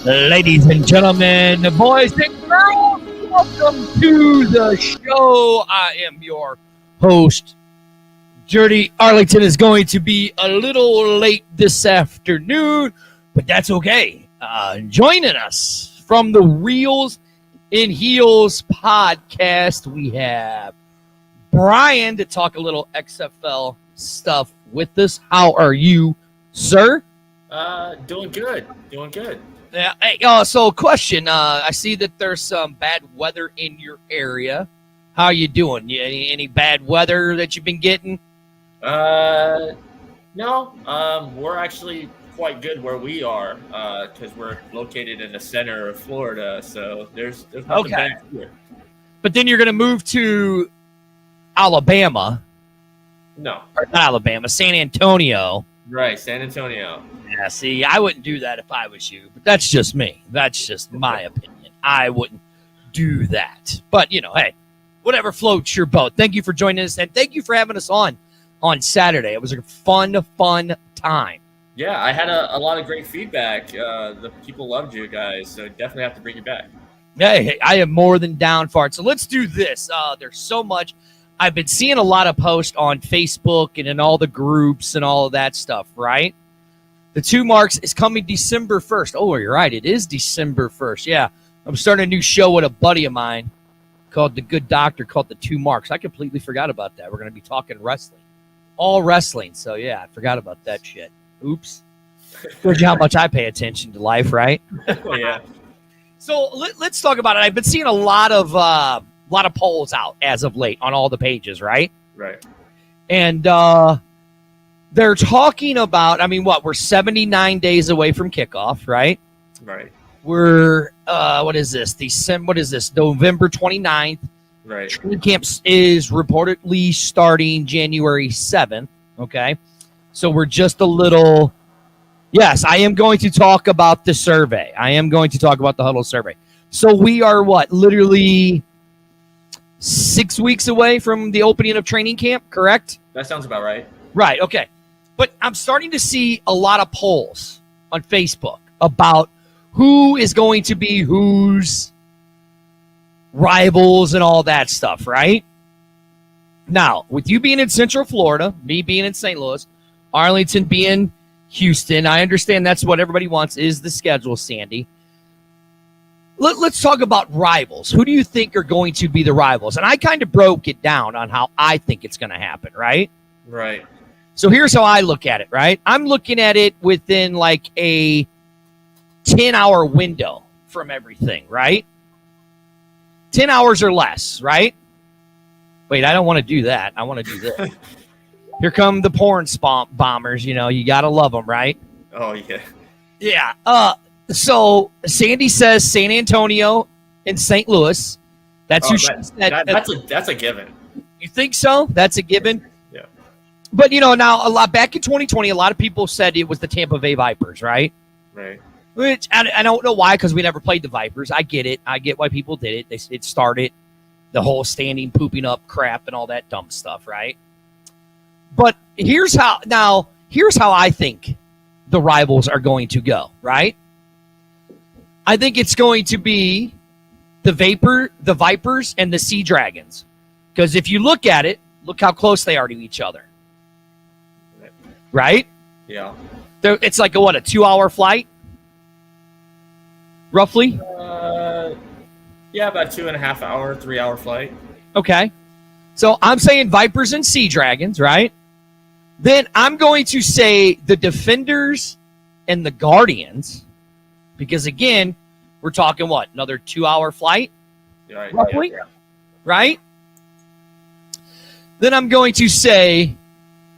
Ladies and gentlemen, boys and girls, welcome to the show. I am your host. Dirty Arlington is going to be a little late this afternoon, but that's okay. Joining us from the Reels in Heels podcast, we have Brian to talk a little XFL stuff with us. How are you, sir? Doing good. Yeah. Hey, so question. I see that there's some bad weather in your area. How are you doing? Any bad weather that you've been getting? No. We're actually quite good where we are, because we're located in the center of Florida. So there's nothing bad here. But then you're going to move to Alabama. No. Or not Alabama, San Antonio. Right, San Antonio. Yeah, see, I wouldn't do that if I was you, but that's just me. That's just my opinion. I wouldn't do that. But, hey, whatever floats your boat. Thank you for joining us, and thank you for having us on Saturday. It was a fun time. Yeah, I had a lot of great feedback. The people loved you guys, so definitely have to bring you back. Hey, I am more than down for it. So let's do this. There's so much. I've been seeing a lot of posts on Facebook and in all the groups and all of that stuff, right? The 2 Marks is coming December 1st. Oh, you're right. It is December 1st. Yeah. I'm starting a new show with a buddy of mine called The Good Doctor, called The 2 Marks. I completely forgot about that. We're going to be talking wrestling. All wrestling. So, yeah, I forgot about that shit. Oops. Shows you how much I pay attention to life, right? Yeah. So let's talk about it. I've been seeing a lot of polls out as of late on all the pages, right? Right. And they're talking about, we're 79 days away from kickoff, right? Right. We're, November 29th. Right. Training camp is reportedly starting January 7th, okay? So we're just a little, yes, I am going to talk about the survey. I am going to talk about the huddle survey. So we are literally 6 weeks away from the opening of training camp, correct? That sounds about right. Right, okay. But I'm starting to see a lot of polls on Facebook about who is going to be whose rivals and all that stuff, right? Now, with you being in Central Florida, me being in St. Louis, Arlington being Houston, I understand that's what everybody wants is the schedule, Sandy. Let's talk about rivals. Who do you think are going to be the rivals? And I kind of broke it down on how I think it's going to happen, right? Right. So here's how I look at it, right? I'm looking at it within like a 10-hour window from everything, right? 10 hours or less, right? Wait, I don't want to do that. I want to do this. Here come the porn bombers. You got to love them, right? Oh, yeah. Yeah. So Sandy says San Antonio and St. Louis. That's who she said. That's a given. You think so? That's a given? Yeah. But, now back in 2020, a lot of people said it was the Tampa Bay Vipers, right? Right. Which I don't know why, because we never played the Vipers. I get it. I get why people did it. It started the whole standing, pooping up crap and all that dumb stuff, right? But here's how I think the rivals are going to go, right? I think it's going to be the Vipers and the Sea Dragons. Because if you look at it, look how close they are to each other. Right? Yeah. It's like a 2-hour flight? Roughly? Yeah, about 2.5 hour, 3-hour flight. Okay. So I'm saying Vipers and Sea Dragons, right? Then I'm going to say the Defenders and the Guardians. Because, again, we're talking another 2-hour flight? Right. Roughly? Yeah. Right? Then I'm going to say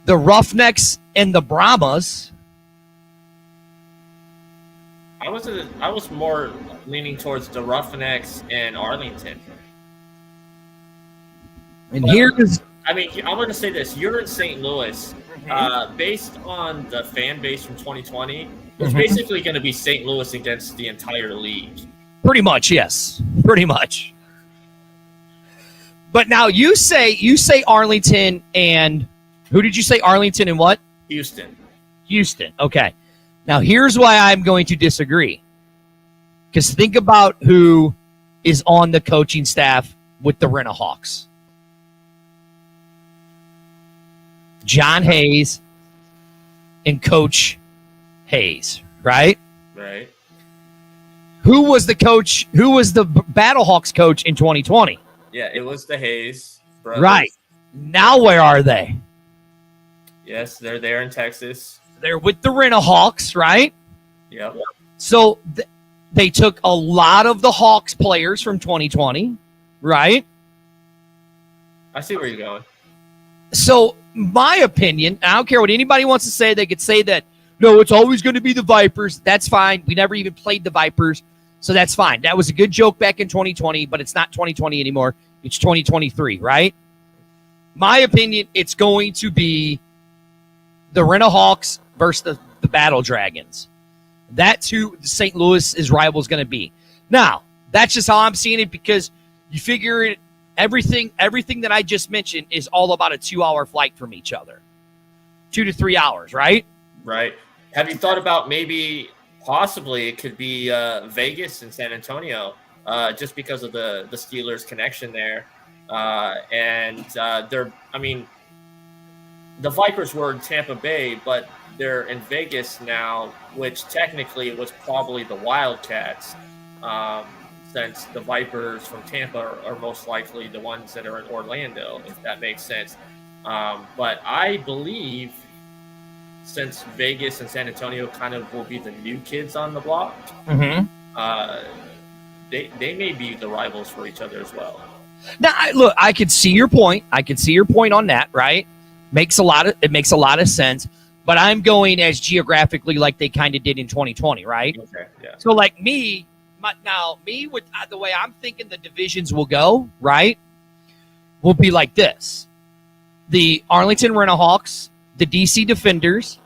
the Roughnecks and the Brahmas. I was more leaning towards the Roughnecks and Arlington. And here's... I'm going to say this. You're in St. Louis. Based on the fan base from 2020, it's basically going to be St. Louis against the entire league. Pretty much, yes. Pretty much. But now you say Arlington and who did you say Arlington and what? Houston. Okay. Now here's why I'm going to disagree. Because think about who is on the coaching staff with the Rinahawks. John Hayes and Coach Hayes, right? Right. Who was the coach? Who was the Battlehawks coach in 2020? Yeah, it was the Hayes brothers. Right. Now where are they? Yes, they're there in Texas. They're with the Rinahawks, right? Yep. So they took a lot of the Hawks players from 2020, right? I see where you're going. So my opinion, I don't care what anybody wants to say. They could say that, no, it's always going to be the Vipers. That's fine. We never even played the Vipers, so that's fine. That was a good joke back in 2020, but it's not 2020 anymore. It's 2023, right? My opinion, it's going to be the Rinahawks versus the Battle Dragons. That's who St. Louis's rival is going to be. Now, that's just how I'm seeing it, because you figure it, everything that I just mentioned is all about a 2-hour flight from each other. 2 to 3 hours, right? Right. Have you thought about maybe possibly it could be Vegas and San Antonio, just because of the Steelers connection there? The Vipers were in Tampa Bay, but they're in Vegas now, which technically was probably the Wildcats, since the Vipers from Tampa are most likely the ones that are in Orlando, if that makes sense. But I believe, since Vegas and San Antonio kind of will be the new kids on the block, they may be the rivals for each other as well. Now, look, I could see your point. I could see your point on that, right? It makes a lot of sense. But I'm going as geographically like they kind of did in 2020, right? Okay, yeah. So like me with the way I'm thinking the divisions will go, right, will be like this: the Arlington Rinahawks, the DC Defenders,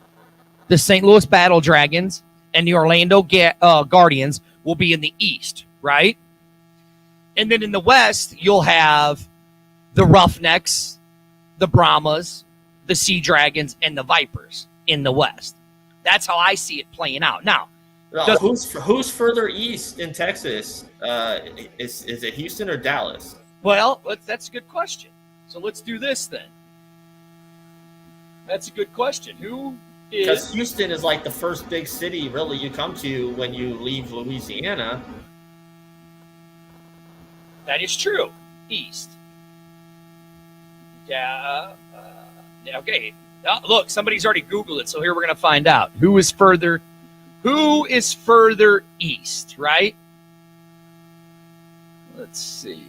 the St. Louis Battle Dragons, and the Orlando Guardians will be in the East, right? And then in the West, you'll have the Roughnecks, the Brahmas, the Sea Dragons, and the Vipers in the West. That's how I see it playing out. Now, who's further east in Texas? Is it Houston or Dallas? Well, that's a good question. So let's do this then. That's a good question. Who is? Because Houston is like the first big city really you come to when you leave Louisiana. That is true. East. Yeah. Okay. Look, somebody's already Googled it, so here we're going to find out. Who is further east, right? Let's see.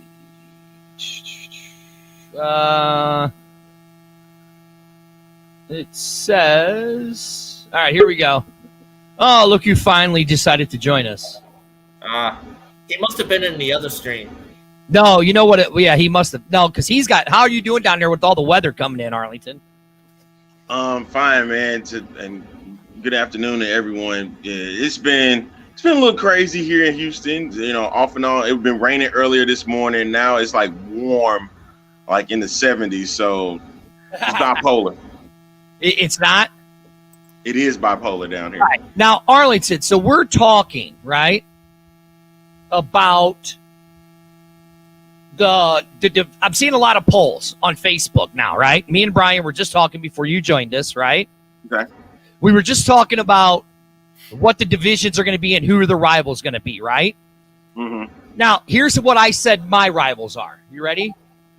It says... All right, here we go. Oh, look who finally decided to join us. He must have been in the other stream. No, you know what? He must have. No, because he's got... How are you doing down there with all the weather coming in, Arlington? Fine, man. And good afternoon to everyone. Yeah, it's been a little crazy here in Houston. You know, off and on. It's been raining earlier this morning. Now it's like warm, like in the 70s. So it's bipolar. It's not. It is bipolar down here. Right. Now, Arlington. So we're talking, right, about I'm seeing a lot of polls on Facebook now, right? Me and Brian were just talking before you joined us, right? Okay. We were just talking about what the divisions are going to be and who are the rivals going to be, right? Mm-hmm. Now, here's what I said my rivals are. You ready?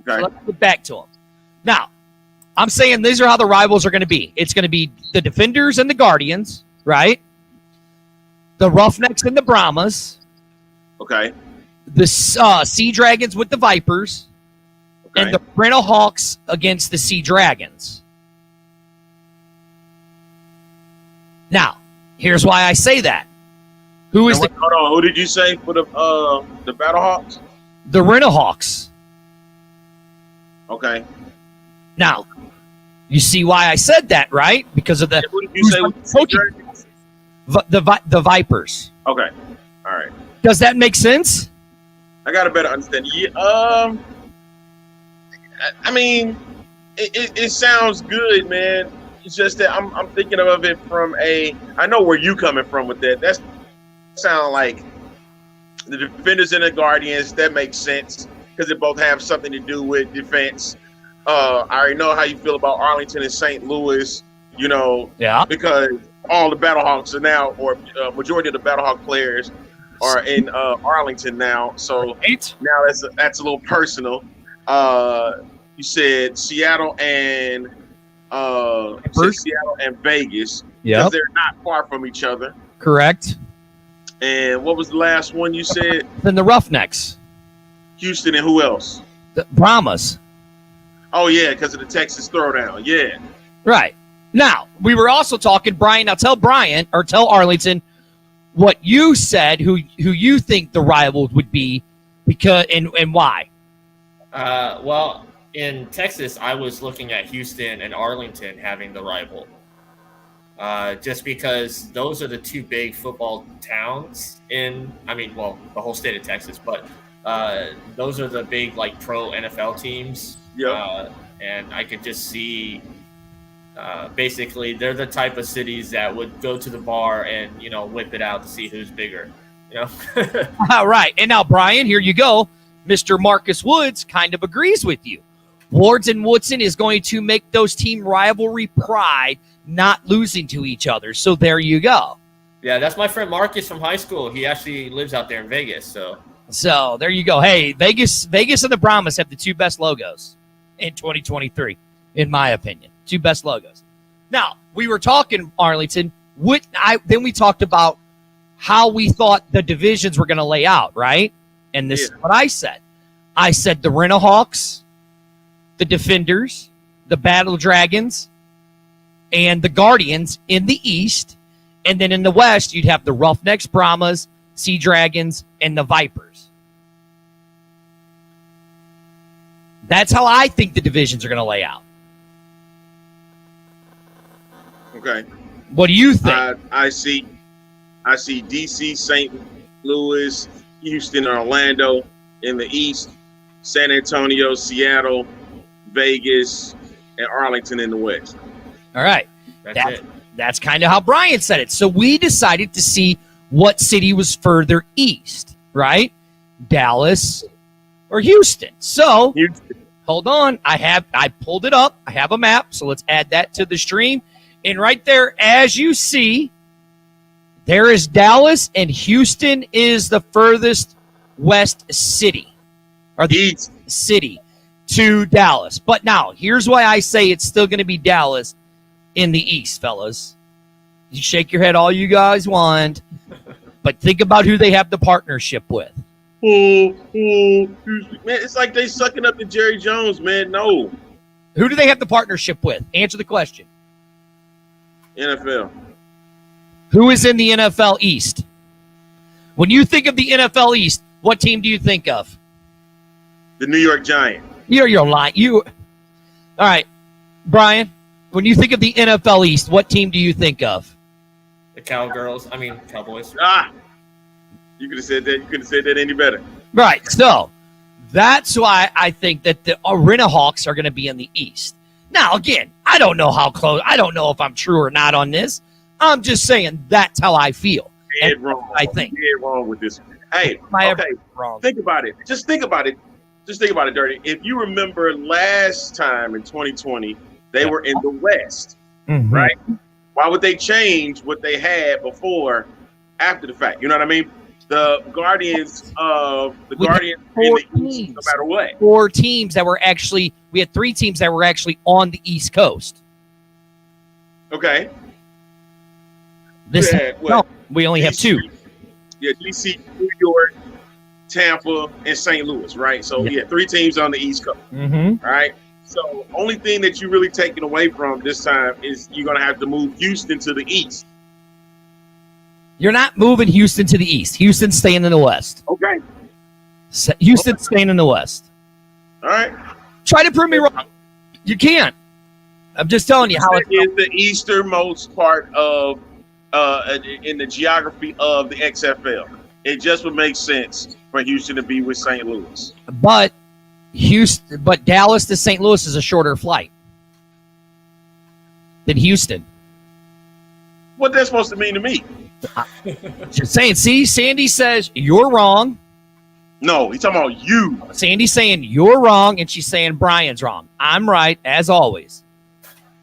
Okay. So let's get back to them. Now, I'm saying these are how the rivals are going to be. It's going to be the Defenders and the Guardians, right? The Roughnecks and the Brahmas. Okay. The Sea Dragons with the Vipers, Okay. and the Rinahawks against the Sea Dragons. Now, here's why I say that. Hold on. Who did you say for the Battlehawks? The Rinahawks. Okay. Now, you see why I said that, right? Because of the Who did you say with the Vipers. Okay. All right. Does that make sense? I got a better understanding. Yeah, I mean, it sounds good, man. It's just that I'm thinking of it from I know where you coming from with that. That sound like The Defenders and the Guardians, that makes sense because they both have something to do with defense. I already know how you feel about Arlington and St. Louis, because all the Battlehawks are now, or majority of the Battlehawk players are in Arlington now. So now that's a little personal. You said Seattle and Vegas, because they're not far from each other. Correct. And what was the last one you said? Then the Roughnecks. Houston and who else? The Brahmas. Oh, yeah, because of the Texas Throwdown. Yeah. Right. Now, we were also talking, Brian, now tell Arlington what you said, who you think the rivals would be, because and why. Well, in Texas, I was looking at Houston and Arlington having the rival. Just because those are the two big football towns the whole state of Texas, but those are the big pro NFL teams. Yeah. And I could just see basically they're the type of cities that would go to the bar and whip it out to see who's bigger. All right. And now, Brian, here you go. Mr. Marcus Woods kind of agrees with you. Wards and Woodson is going to make those team rivalry pride not losing to each other. So there you go. Yeah, that's my friend Marcus from high school. He actually lives out there in Vegas. So there you go. Hey, Vegas and the Brahmas have the two best logos in 2023, in my opinion. Two best logos. Now, we were talking, Arlington. Then we talked about how we thought the divisions were going to lay out, right? And this is what I said. I said the Rinahawks, the Defenders, the Battle Dragons, and the Guardians in the East. And then in the West, you'd have the Roughnecks, Brahmas, Sea Dragons, and the Vipers. That's how I think the divisions are going to lay out. Okay. What do you think? I see DC, St. Louis, Houston, Orlando in the East, San Antonio, Seattle, Vegas, and Arlington in the West. All right. That's it. That's kind of how Brian said it. So we decided to see what city was further east, right? Dallas or Houston. So hold on. I pulled it up. I have a map. So let's add that to the stream. And right there, as you see, there is Dallas, and Houston is the furthest west city, or the east city to Dallas. But now, here's why I say it's still going to be Dallas in the east, fellas. You shake your head all you guys want, but think about who they have the partnership with. Man, it's like they sucking up to Jerry Jones, man. No. Who do they have the partnership with? Answer the question. NFL. Who is in the NFL East? When you think of the NFL East, what team do you think of? The New York Giants. You're lying. All right, Brian, when you think of the NFL East, what team do you think of? The Cowboys. You could have said that. You couldn't have said that any better. Right. So that's why I think that the Rinahawks are going to be in the East. Now, again, I don't know how close. I don't know if I'm true or not on this. I'm just saying that's how I feel. Dead wrong. I think. Dead wrong with this. Hey, wrong? Think about it. Just think about it. Dirty. If you remember last time in 2020, they were in the West, right? Why would they change what they had before, after the fact? You know what I mean? The Guardians in the East, no matter what. 4 teams that were actually, we had 3 teams that were actually on the East Coast. Okay. We only have 2. Yeah, DC, New York, Tampa, and St. Louis, right? So, 3 teams on the East Coast, all right? So, only thing that you're really taking away from this time is you're going to have to move Houston to the East. You're not moving Houston to the East. Houston's staying in the West. Okay. Houston's staying in the West. All right. Try to prove me wrong. You can't. I'm just telling you how it is the easternmost part of in the geography of the XFL. It just would make sense for Houston to be with St. Louis. But Dallas to St. Louis is a shorter flight than Houston. What that's supposed to mean to me? Just saying. See, Sandy says you're wrong. No, he's talking about you. Sandy's saying you're wrong, and she's saying Brian's wrong. I'm right, as always.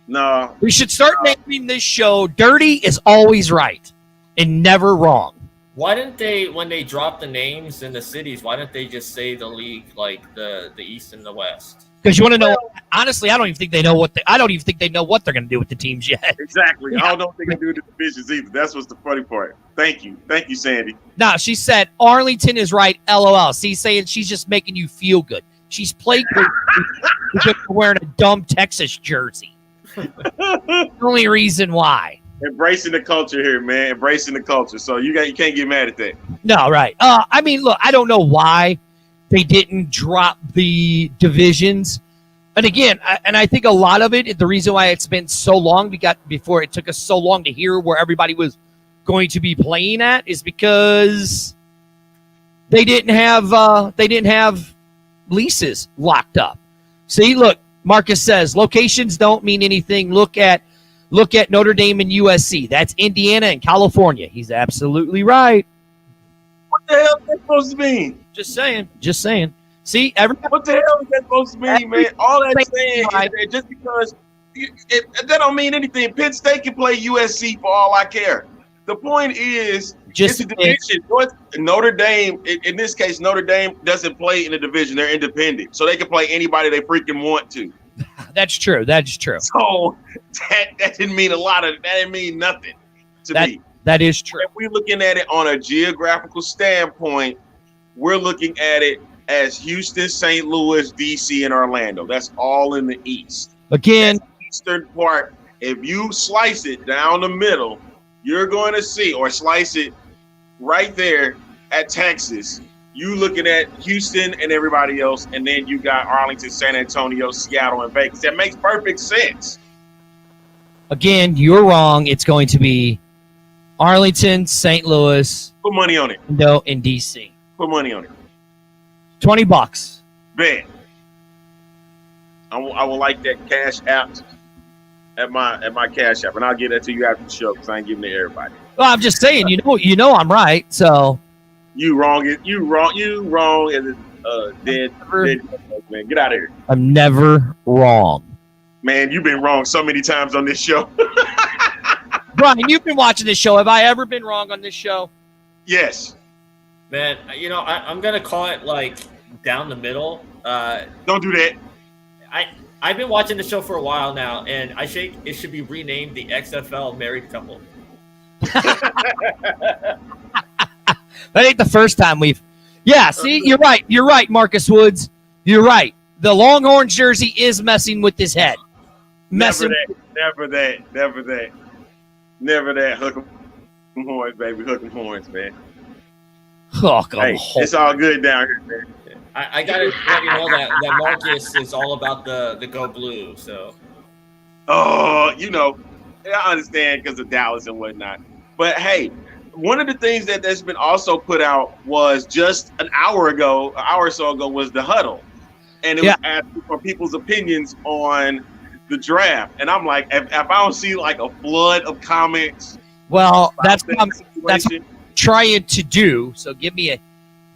No. We should start naming this show Dirty is Always Right and Never Wrong. Why didn't they, when they dropped the names in the cities, why didn't they just say the league, like the East and the West? Because you want to know, honestly, I don't even think they know what they're going to do with the teams yet. Exactly. Yeah. I don't know what they're going to do with the divisions either. That's what's the funny part. Thank you, Sandy. No, she said Arlington is right, LOL. She's saying she's just making you feel good. She's played because you're wearing a dumb Texas jersey. The only reason why. Embracing the culture here, man. Embracing the culture. So you can't get mad at that. No, right. I mean, look, I don't know why they didn't drop the divisions. And again, I think a lot of it, the reason why it's been so long, before it took us so long to hear where everybody was going to be playing at, is because they didn't have leases locked up. See, look, Marcus says locations don't mean anything. Look at Notre Dame and USC. That's Indiana and California. He's absolutely right. What the hell is that supposed to mean? Just saying. See, what the hell is that supposed to mean, man? All that's saying is that just because that don't mean anything. Penn State can play USC for all I care. The point is, it's a division. Notre Dame, in this case, Notre Dame doesn't play in a division. They're independent, so they can play anybody they freaking want to. That's true. So that didn't mean a lot of. That didn't mean nothing to me. That is true. If we're looking at it on a geographical standpoint, we're looking at it as Houston, St. Louis, DC, and Orlando. That's all in the East. Again, that's the eastern part. If you slice it down the middle, you're going to see, or slice it right there at Texas, you looking at Houston and everybody else, and then you got Arlington, San Antonio, Seattle, and Vegas. That makes perfect sense. Again, you're wrong. It's going to be Arlington, St. Louis. Put money on it. No, in DC. Put money on it. $20. Bet. I will like that cash app at my cash app, and I'll give that to you after the show because I ain't giving it to everybody. Well, I'm just saying, you know, I'm right. So you wrong as dead man. Get out of here. I'm never wrong. Man, you've been wrong so many times on this show. Brian, you've been watching this show. Have I ever been wrong on this show? Yes. Man, I'm gonna call it like down the middle. Don't do that. I've been watching the show for a while now, and I think it should be renamed the XFL Married Couple. That ain't the first time Yeah, see, you're right, Marcus Woods. You're right. The Longhorns jersey is messing with his head. Never that. Hook 'em horns, baby. Hook 'em horns, man. It's all good down here, man. I gotta let you know that Marcus is all about the Go Blue. So, I understand because of Dallas and whatnot. But hey, one of the things that's been also put out was just an hour or so ago, was the huddle, and it was asking for people's opinions on the draft. And I'm like, if I don't see like a flood of comments, that's what I'm trying to do. So give me a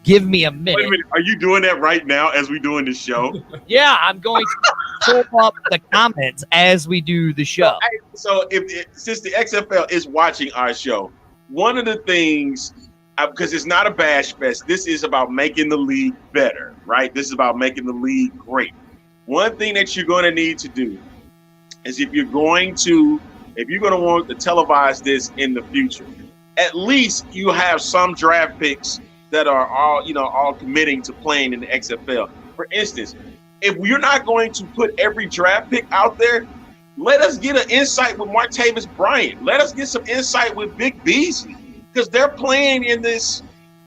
minute. Wait a minute. Are you doing that right now as we doing this show? Yeah, I'm going to pull up the comments as we do the show. So since the XFL is watching our show, one of the things, because it's not a bash fest, this is about making the league better, right? This is about making the league great. One thing that you're going to need to do is if you're going to want to televise this in the future, at least you have some draft picks that are all committing to playing in the XFL. For instance, if you're not going to put every draft pick out there, let us get an insight with Martavis Bryant. Let us get some insight with Vic Beasley, because they're playing in this,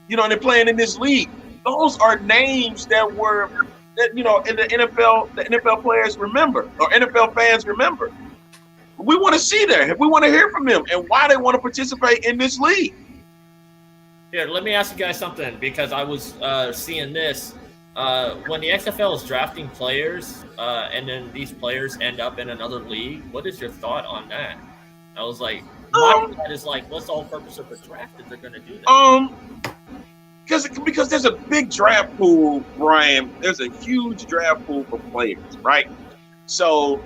they're playing in this league. Those are names that in the NFL players remember, or NFL fans remember. We want to see that. We want to hear from them and why they want to participate in this league. Here, let me ask you guys something, because I was seeing this. When the XFL is drafting players and then these players end up in another league, what is your thought on that? I was like, my thought is like, what's the whole purpose of the draft if they're going to do that? Because there's a big draft pool, Brian. There's a huge draft pool for players, right? So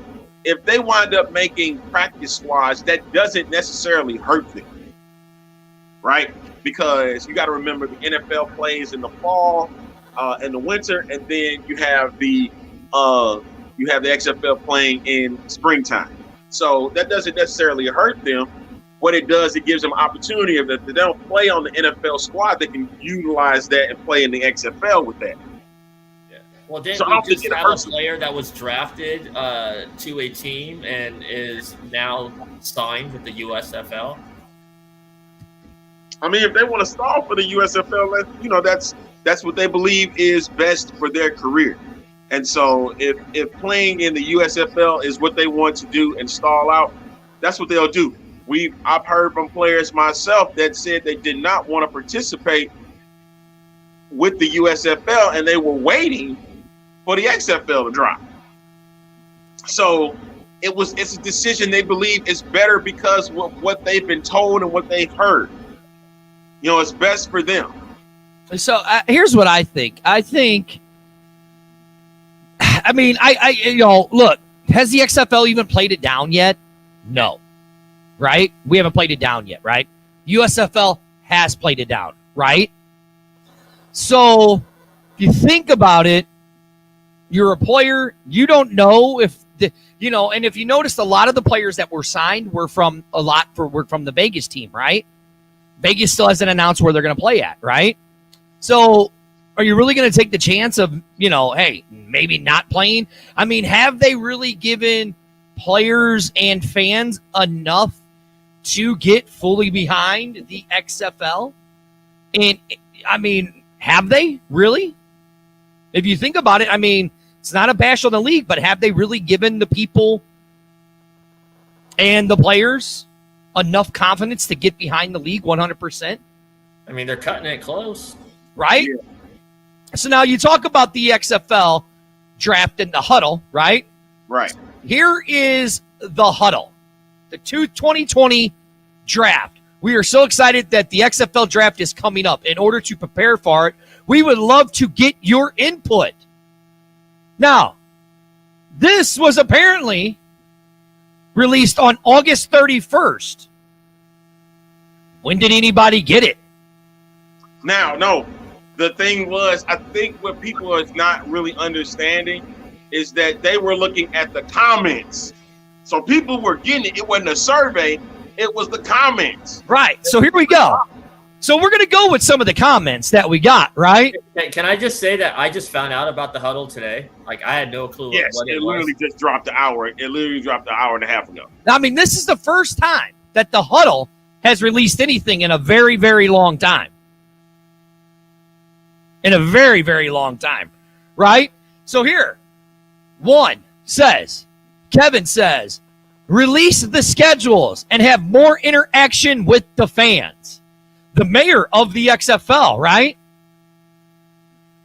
if they wind up making practice squads, that doesn't necessarily hurt them, right? Because you got to remember the NFL plays in the fall, in the winter, and then you have the XFL playing in springtime. So that doesn't necessarily hurt them. What it does, it gives them opportunity. If they don't play on the NFL squad, they can utilize that and play in the XFL with that. Yeah. Well, didn't we just have a player that was drafted to a team and is now signed with the USFL? I mean, if they want to stall for the USFL, that's what they believe is best for their career. And so if playing in the USFL is what they want to do and stall out, that's what they'll do. I've heard from players myself that said they did not want to participate with the USFL and they were waiting for the XFL to drop. So it's a decision they believe is better because of what they've been told and what they've heard. It's best for them. So here's what I think. Look, has the XFL even played it down yet? No. Right? We haven't played it down yet, right? USFL has played it down, right? So if you think about it, you're a player, you don't know and if you noticed, a lot of the players that were signed were from the Vegas team, right? Vegas still hasn't announced where they're going to play at, right? So are you really going to take the chance of, hey, maybe not playing? I mean, have they really given players and fans enough to get fully behind the XFL? And I mean, have they really? If you think about it, I mean, it's not a bash on the league, but have they really given the people and the players enough confidence to get behind the league 100%? I mean, they're cutting it close. Right? Yeah. So now you talk about the XFL draft in the huddle, right? Right. Here is the huddle. The 2020 draft. We are so excited that the XFL draft is coming up. In order to prepare for it, we would love to get your input. Now, this was apparently released on August 31st. When did anybody get it? Now, no. The thing was, I think what people are not really understanding is that they were looking at the comments. So people were getting it. It wasn't a survey. It was the comments. Right. So here we go. So we're going to go with some of the comments that we got, right? Can I just say that I just found out about the huddle today? Like, I had no clue what it was. Literally just dropped an hour. It literally dropped an hour and a half ago. I mean, this is the first time that the huddle has released anything in a very, very long time. In a very, very long time, right? So here, Kevin says, release the schedules and have more interaction with the fans. The mayor of the XFL, right?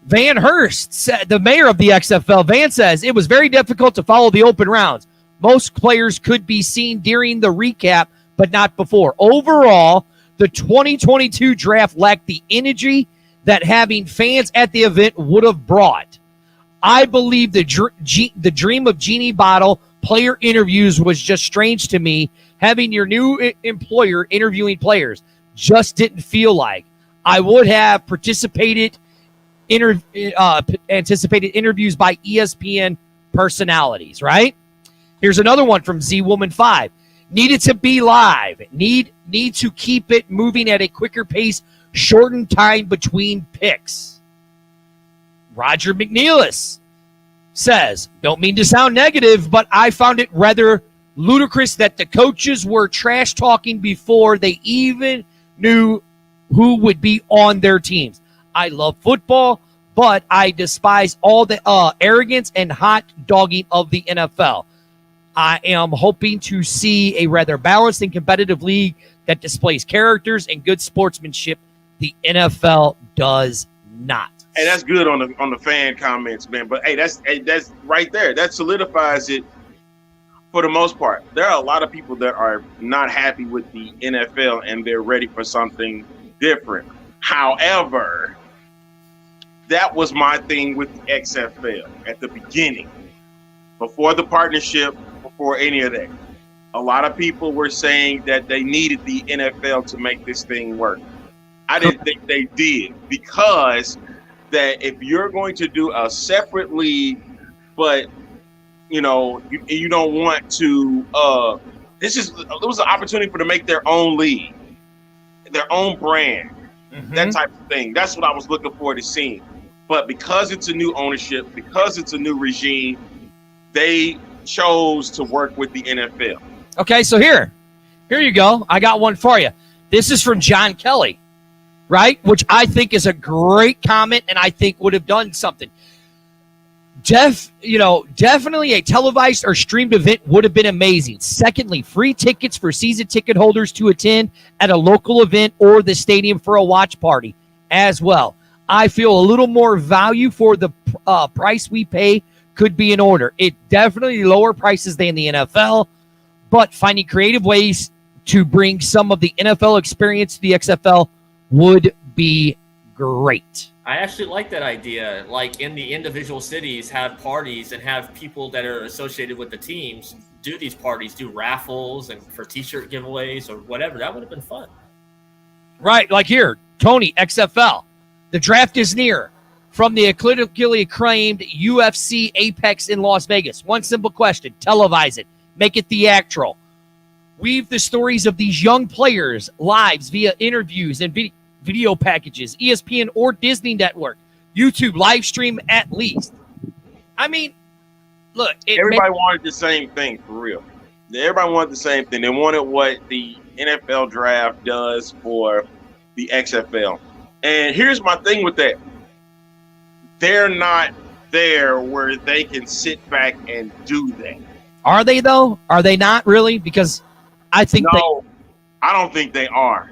Van Hurst said, the mayor of the XFL, Van says, it was very difficult to follow the open rounds. Most players could be seen during the recap, but not before. Overall, the 2022 draft lacked the energy that having fans at the event would have brought. I believe the dream of Genie Bottle player interviews was just strange to me. Having your new employer interviewing players just didn't feel like. I would have anticipated interviews by ESPN personalities, right? Here's another one from Z-Woman5. Needed to be live. Need to keep it moving at a quicker pace. Shorten time between picks. Roger McNeilis says, don't mean to sound negative, but I found it rather ludicrous that the coaches were trash talking before they even knew who would be on their teams. I love football, but I despise all the arrogance and hot dogging of the NFL. I am hoping to see a rather balanced and competitive league that displays characters and good sportsmanship. The NFL does not. Hey, that's good on the fan comments, man. But hey, that's right there. That solidifies it. for the most part. There are a lot of people that are not happy with the NFL and they're ready for something different. However, that was my thing with the XFL at the beginning, before the partnership, before any of that. A lot of people were saying that they needed the NFL to make this thing work. I didn't think they did, because that if you're going to do a separate league, but you don't want to, it was an opportunity for them to make their own league, their own brand, that type of thing. That's what I was looking forward to seeing. But because it's a new ownership, because it's a new regime, they chose to work with the NFL. Okay, so here you go. I got one for you. This is from John Kelly, right? Which I think is a great comment, and I think would have done something. Definitely a televised or streamed event would have been amazing. Secondly, free tickets for season ticket holders to attend at a local event or the stadium for a watch party as well. I feel a little more value for the price we pay could be in order. It definitely lower prices than the NFL, but finding creative ways to bring some of the NFL experience to the XFL would be great. I actually like that idea. Like in the individual cities, have parties and have people that are associated with the teams do these parties, do raffles and for t-shirt giveaways or whatever. That would have been fun. Right, like here, Tony, XFL. The draft is near. From the critically acclaimed UFC Apex in Las Vegas. One simple question. Televise it. Make it theatrical. Weave the stories of these young players' lives via interviews and video packages, ESPN or Disney Network, YouTube live stream at least. I mean, look. Everybody wanted the same thing, for real. Everybody wanted the same thing. They wanted what the NFL draft does for the XFL. And here's my thing with that. They're not there where they can sit back and do that. Are they, though? Are they not really? Because I think no, I don't think they are.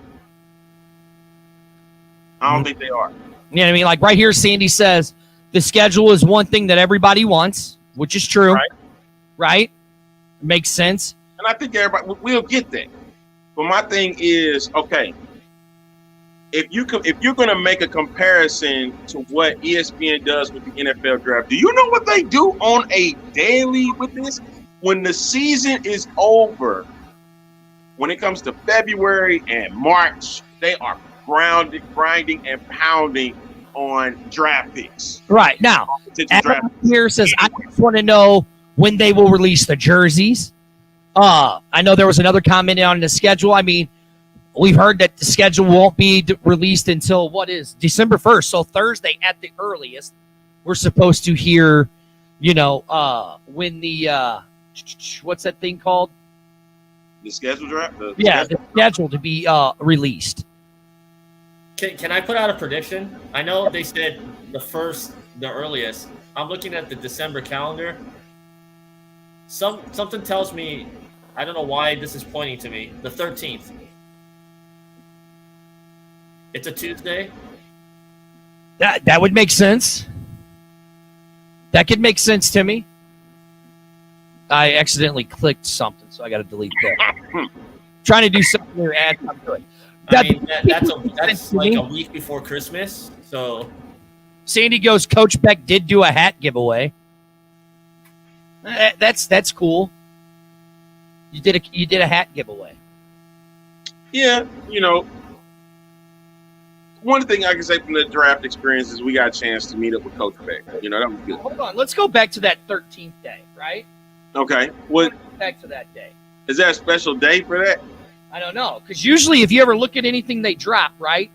I don't think they are. You know what I mean? Like right here, Sandy says the schedule is one thing that everybody wants, which is true. Right? Makes sense. And I think everybody will get that. But my thing is, okay, if you're going to make a comparison to what ESPN does with the NFL draft, do you know what they do on a daily with this? When the season is over, when it comes to February and March, they are grinding and pounding on draft picks. Right. Now, Adam here says, I just want to know when they will release the jerseys. I know there was another comment on the schedule. I mean, we've heard that the schedule won't be released until December 1st. So Thursday at the earliest, we're supposed to hear, when the, what's that thing called? The schedule draft? The schedule to be released. Can I put out a prediction? I know they said the earliest. I'm looking at the December calendar. Something tells me, I don't know why this is pointing to me, the 13th. It's a Tuesday. That would make sense. That could make sense to me. I accidentally clicked something, so I got to delete that. Trying to do something here, add something to it. That's like a week before Christmas. So Sandy goes, Coach Beck did do a hat giveaway. That's cool. You did a hat giveaway. Yeah, one thing I can say from the draft experience is we got a chance to meet up with Coach Beck. That was good. Hold on, let's go back to that 13th day, right? Okay. What? Back to that day. Is there a special day for that? I don't know, because usually if you ever look at anything they drop, right,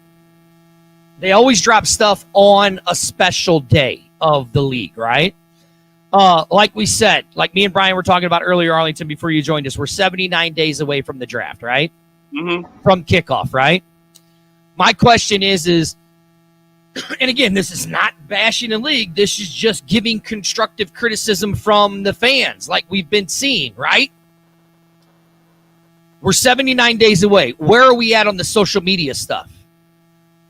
they always drop stuff on a special day of the league, right? Like we said, like me and Brian were talking about earlier, Arlington, before you joined us, we're 79 days away from the draft, right? Mm-hmm. From kickoff, right? My question is, and again, this is not bashing the league. This is just giving constructive criticism from the fans, like we've been seeing, right? We're 79 days away. Where are we at on the social media stuff?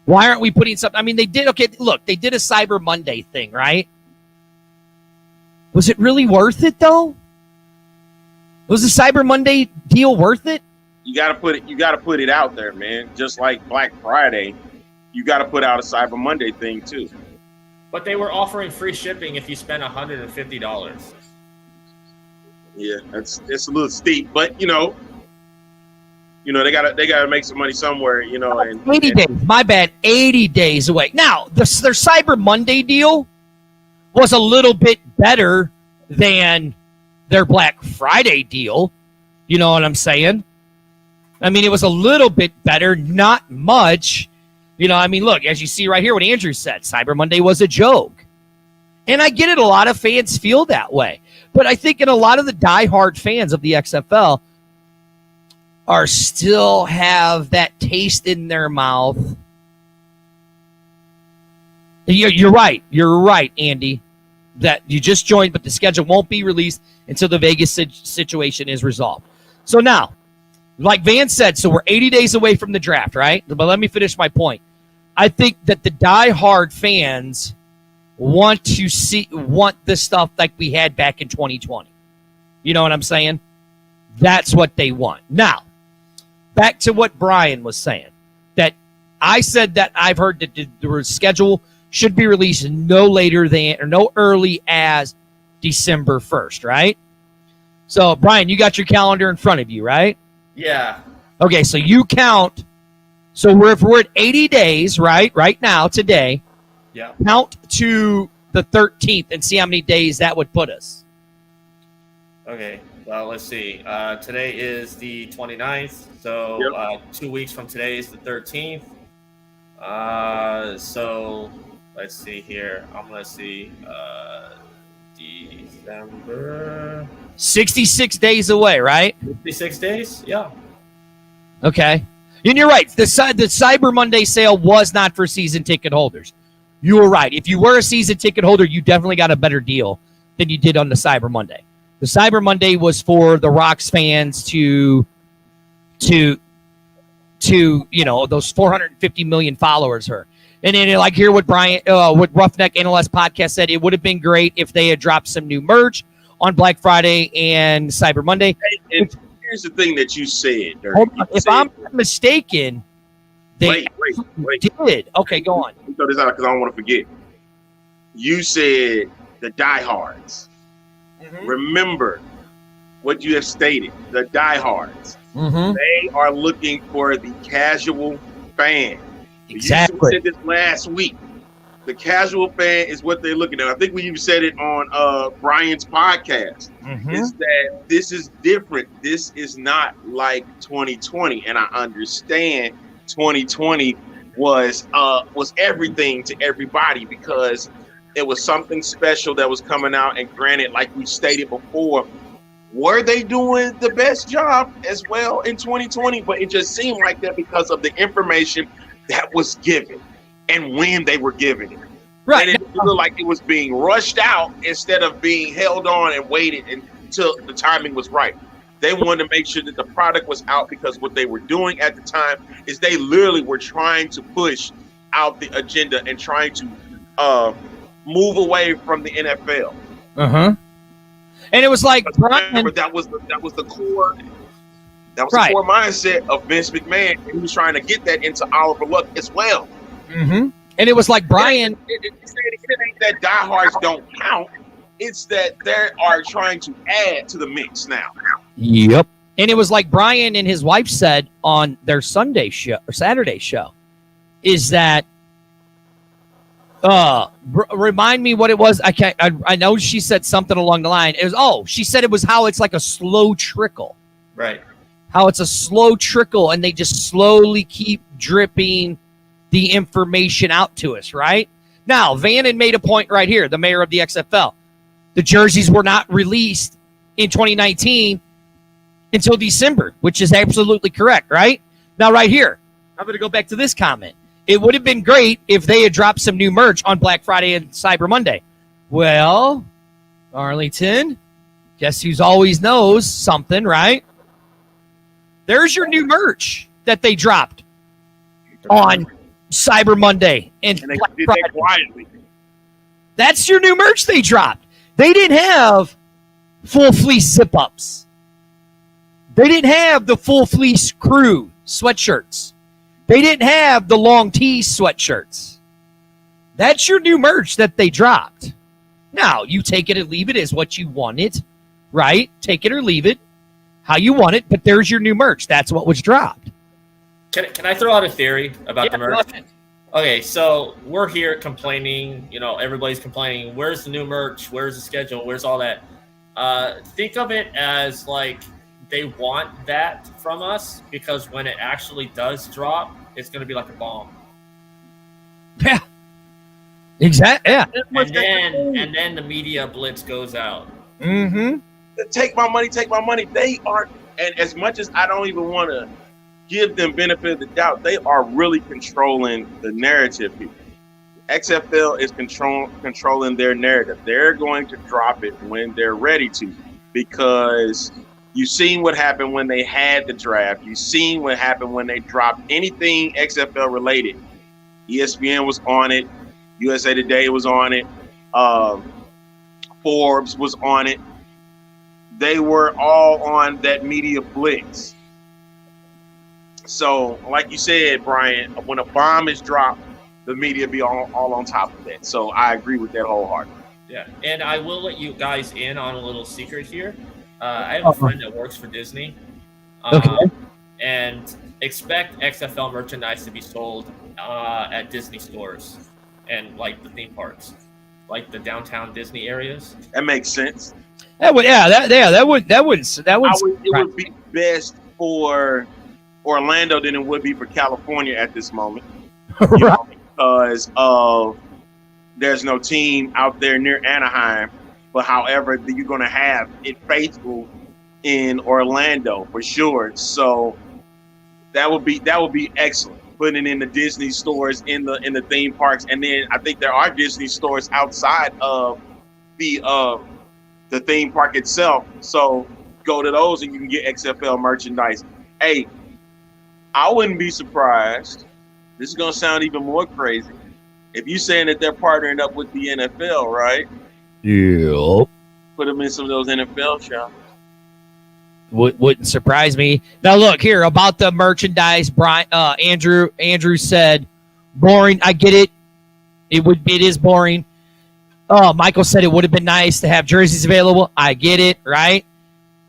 Why aren't we putting something? I mean, they did a Cyber Monday thing, right? Was it really worth it, though? Was the Cyber Monday deal worth it? You gotta put it out there, man. Just like Black Friday, you gotta put out a Cyber Monday thing too. But they were offering free shipping if you spent $150. Yeah, it's a little steep, but you know, they gotta make some money somewhere, you know. And 80 days. My bad. 80 days away. Now, their Cyber Monday deal was a little bit better than their Black Friday deal. You know what I'm saying? I mean, it was a little bit better, not much. You know, I mean, look, as you see right here, what Andrew said, Cyber Monday was a joke. And I get it, a lot of fans feel that way. But I think in a lot of the diehard fans of the XFL are still have that taste in their mouth. You're right. You're right, Andy, that you just joined, but the schedule won't be released until the Vegas situation is resolved. So now, like Van said, so we're 80 days away from the draft, right? But let me finish my point. I think that the diehard fans want this stuff like we had back in 2020. You know what I'm saying? That's what they want. Now, back to what Brian was saying. That I said that I've heard that the schedule should be released no later than or no early as December 1st, right? So, Brian, you got your calendar in front of you, right? Yeah. Okay, so you count. So if we're at 80 days, right now, today, Yeah. count to the 13th and see how many days that would put us. Okay. Well, let's see. Today is the 29th. So 2 weeks from today is the 13th. So let's see here. I'm going to see December. 66 days away, right? 56 days? Yeah. Okay. And you're right. The Cyber Monday sale was not for season ticket holders. You were right. If you were a season ticket holder, you definitely got a better deal than you did on the Cyber Monday. The Cyber Monday was for the Rocks fans to you know, those 450 million followers her. And then like hear what what Roughneck NLS podcast said, it would have been great if they had dropped some new merch on Black Friday and Cyber Monday. And here's the thing that you said. If I'm not mistaken, they wait. did. Okay, go on. Let me throw this out because I don't want to forget. You said the diehards. Mm-hmm. Remember what you have stated. The diehards. Mm-hmm. They are looking for the casual fan. Exactly. You said this last week. The casual fan is what they're looking at. I think when you said it on Brian's podcast, is that this is different. This is not like 2020, and I understand 2020 was everything to everybody because it was something special that was coming out. And granted, like we stated before, were they doing the best job as well in 2020? But it just seemed like that because of the information that was given and when they were giving it. Right. And it looked like it was being rushed out instead of being held on and waited until the timing was right. They wanted to make sure that the product was out because what they were doing at the time is they literally were trying to push out the agenda and trying to move away from the NFL. And it was like remember, that was the core. That was the core mindset of Vince McMahon. And he was trying to get that into Oliver Luck as well. And it was like Brian. It ain't that diehards don't count. It's that they are trying to add to the mix now. Yep. And it was like Brian and his wife said on their Sunday show or Saturday show, is that remind me what it was. I know she said something along the line. It was she said it was how it's like a slow trickle. Right. How it's a slow trickle and they just slowly keep dripping the information out to us, right? Now, Van had made a point right here, the mayor of the XFL. The jerseys were not released in 2019 until December, which is absolutely correct, right? Now, right here, I'm going to go back to this comment. It would have been great if they had dropped some new merch on Black Friday and Cyber Monday. Well, Arlington, guess who's always knows something, right? There's your new merch that they dropped on Cyber Monday and they Black did Friday. that quietly. That's your new merch they dropped. They didn't have full fleece zip-ups. They didn't have the full fleece crew sweatshirts. They didn't have the long tee sweatshirts. That's your new merch that they dropped. Now, you take it or leave it as what you want it, right? Take it or leave it how you want it, but there's your new merch. That's what was dropped. Can I throw out a theory about the merch? Okay, so we're here complaining, everybody's complaining, where's the new merch? Where's the schedule? Where's all that? Think of it as like they want that from us because when it actually does drop, it's going to be like a bomb. Yeah. Exactly. Yeah. And then the media blitz goes out. Mm-hmm. Take my money. They are, and as much as I don't even want to give them benefit of the doubt, they are really controlling the narrative here. XFL is controlling their narrative. They're going to drop it when they're ready to, because you've seen what happened when they had the draft. You've seen what happened when they dropped anything XFL related. ESPN was on it. USA Today was on it. Forbes was on it. They were all on that media blitz. So, like you said, Brian, when a bomb is dropped, the media be all on top of that. So I agree with that wholeheartedly. Yeah, and I will let you guys in on a little secret here. I have a friend that works for Disney. Okay. And expect XFL merchandise to be sold at Disney stores and like the theme parks, like the downtown Disney areas. That makes sense. That would be best for Orlando than it would be for California at this moment. Right. Because of there's no team out there near Anaheim, but however you're going to have it faithful in Orlando for sure. So that would be excellent. Putting it in the Disney stores in the theme parks, and then I think there are Disney stores outside of the theme park itself. So go to those and you can get XFL merchandise. Hey, I wouldn't be surprised. This is gonna sound even more crazy. If you're saying that they're partnering up with the NFL, right? Yeah. Put them in some of those NFL shops. Wouldn't surprise me. Now look here about the merchandise. Brian, Andrew said, boring. I get it. It is boring. Michael said it would have been nice to have jerseys available. I get it, right?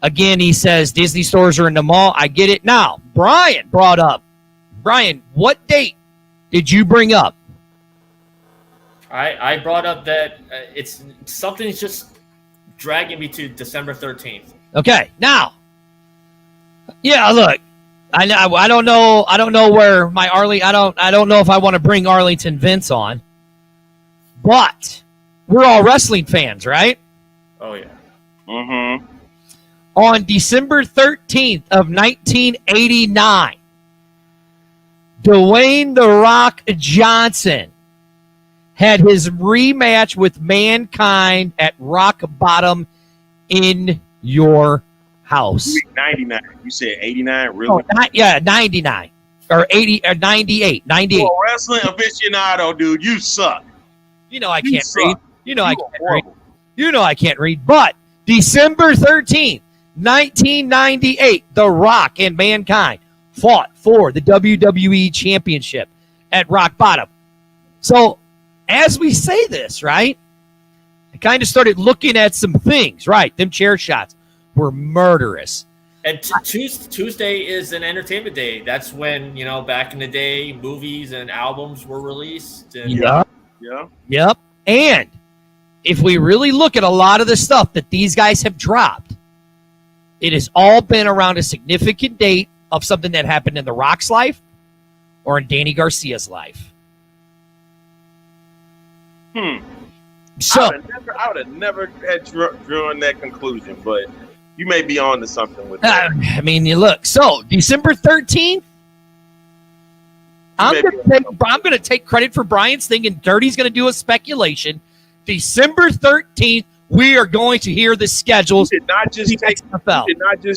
Again, he says Disney stores are in the mall. I get it. Now, Brian brought up. Brian, what date did you bring up? I brought up that something's just dragging me to December 13th. Okay, now, yeah, look, I don't know where my I don't know if I want to bring Arlington Vince on, but we're all wrestling fans, right? Oh yeah. Mm-hmm. On December 13th of 1989, Dwayne "The Rock" Johnson had his rematch with Mankind at Rock Bottom in your house. 99. You said 89, really? Oh, 99 or 80 or 98. 98. You're a wrestling aficionado, dude. You suck. You know I can't read. You know I can't read. You know I can't read. But December 13th, 1998, The Rock and Mankind fought for the WWE Championship at Rock Bottom. So, as we say this, right, I kind of started looking at some things, right? Them chair shots were murderous. And Tuesday is an entertainment day. That's when, back in the day, movies and albums were released. And Yep. And if we really look at a lot of the stuff that these guys have dropped, it has all been around a significant date of something that happened in The Rock's life or in Danny Garcia's life. So I would have never had drawn that conclusion, but you may be on to something with that. I mean, you look. So December 13th, I'm going to take credit for Brian's thing, and Dirty's going to do a speculation. December 13th, we are going to hear the schedules. You did not just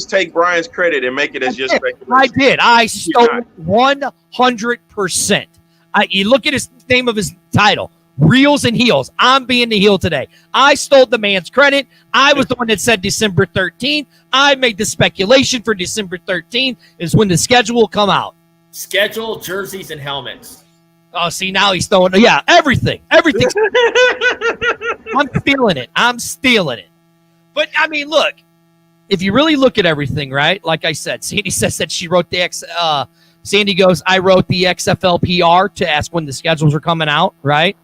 take Brian's credit and make it as your speculation. I did. I stole 100%. You look at his name of his title. Reels and heels. I'm being the heel today. I stole the man's credit. I was the one that said December 13th. I made the speculation for December 13th is when the schedule will come out. Schedule, jerseys, and helmets. Oh, see, now he's throwing, everything. Everything. I'm stealing it. But, I mean, look, if you really look at everything, right, like I said, Sandy says that she wrote Sandy goes, I wrote the XFL PR to ask when the schedules are coming out, right?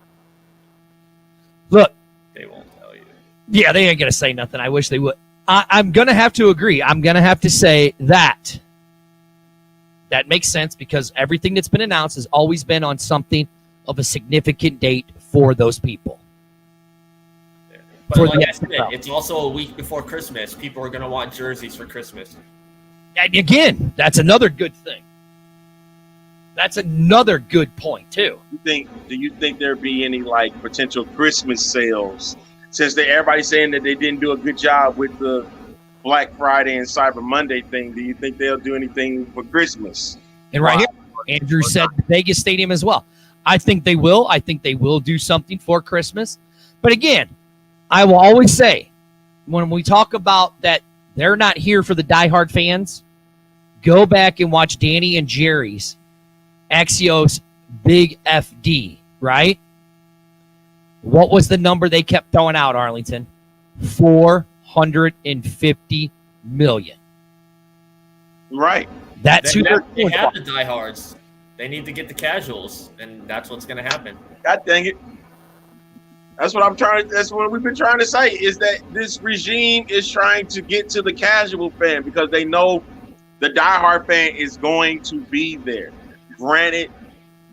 Look. They won't tell you. Yeah, they ain't going to say nothing. I wish they would. I'm going to have to agree. I'm going to have to say that makes sense because everything that's been announced has always been on something of a significant date for those people. Yeah. But like I said, it's also a week before Christmas. People are going to want jerseys for Christmas. And again, that's another good thing. That's another good point, too. Do you think there'd be any, like, potential Christmas sales? Since everybody's saying that they didn't do a good job with the Black Friday and Cyber Monday thing, do you think they'll do anything for Christmas? And right here, Andrew said Vegas Stadium as well. I think they will. I think they will do something for Christmas. But again, I will always say, when we talk about that they're not here for the diehard fans, go back and watch Danny and Jerry's Axios Big FD, right? What was the number they kept throwing out, Arlington? $450 million. Right. That's who they have the diehards. They need to get the casuals, and that's what's going to happen. God dang it. That's what we've been trying to say, is that this regime is trying to get to the casual fan because they know the diehard fan is going to be there. Granted,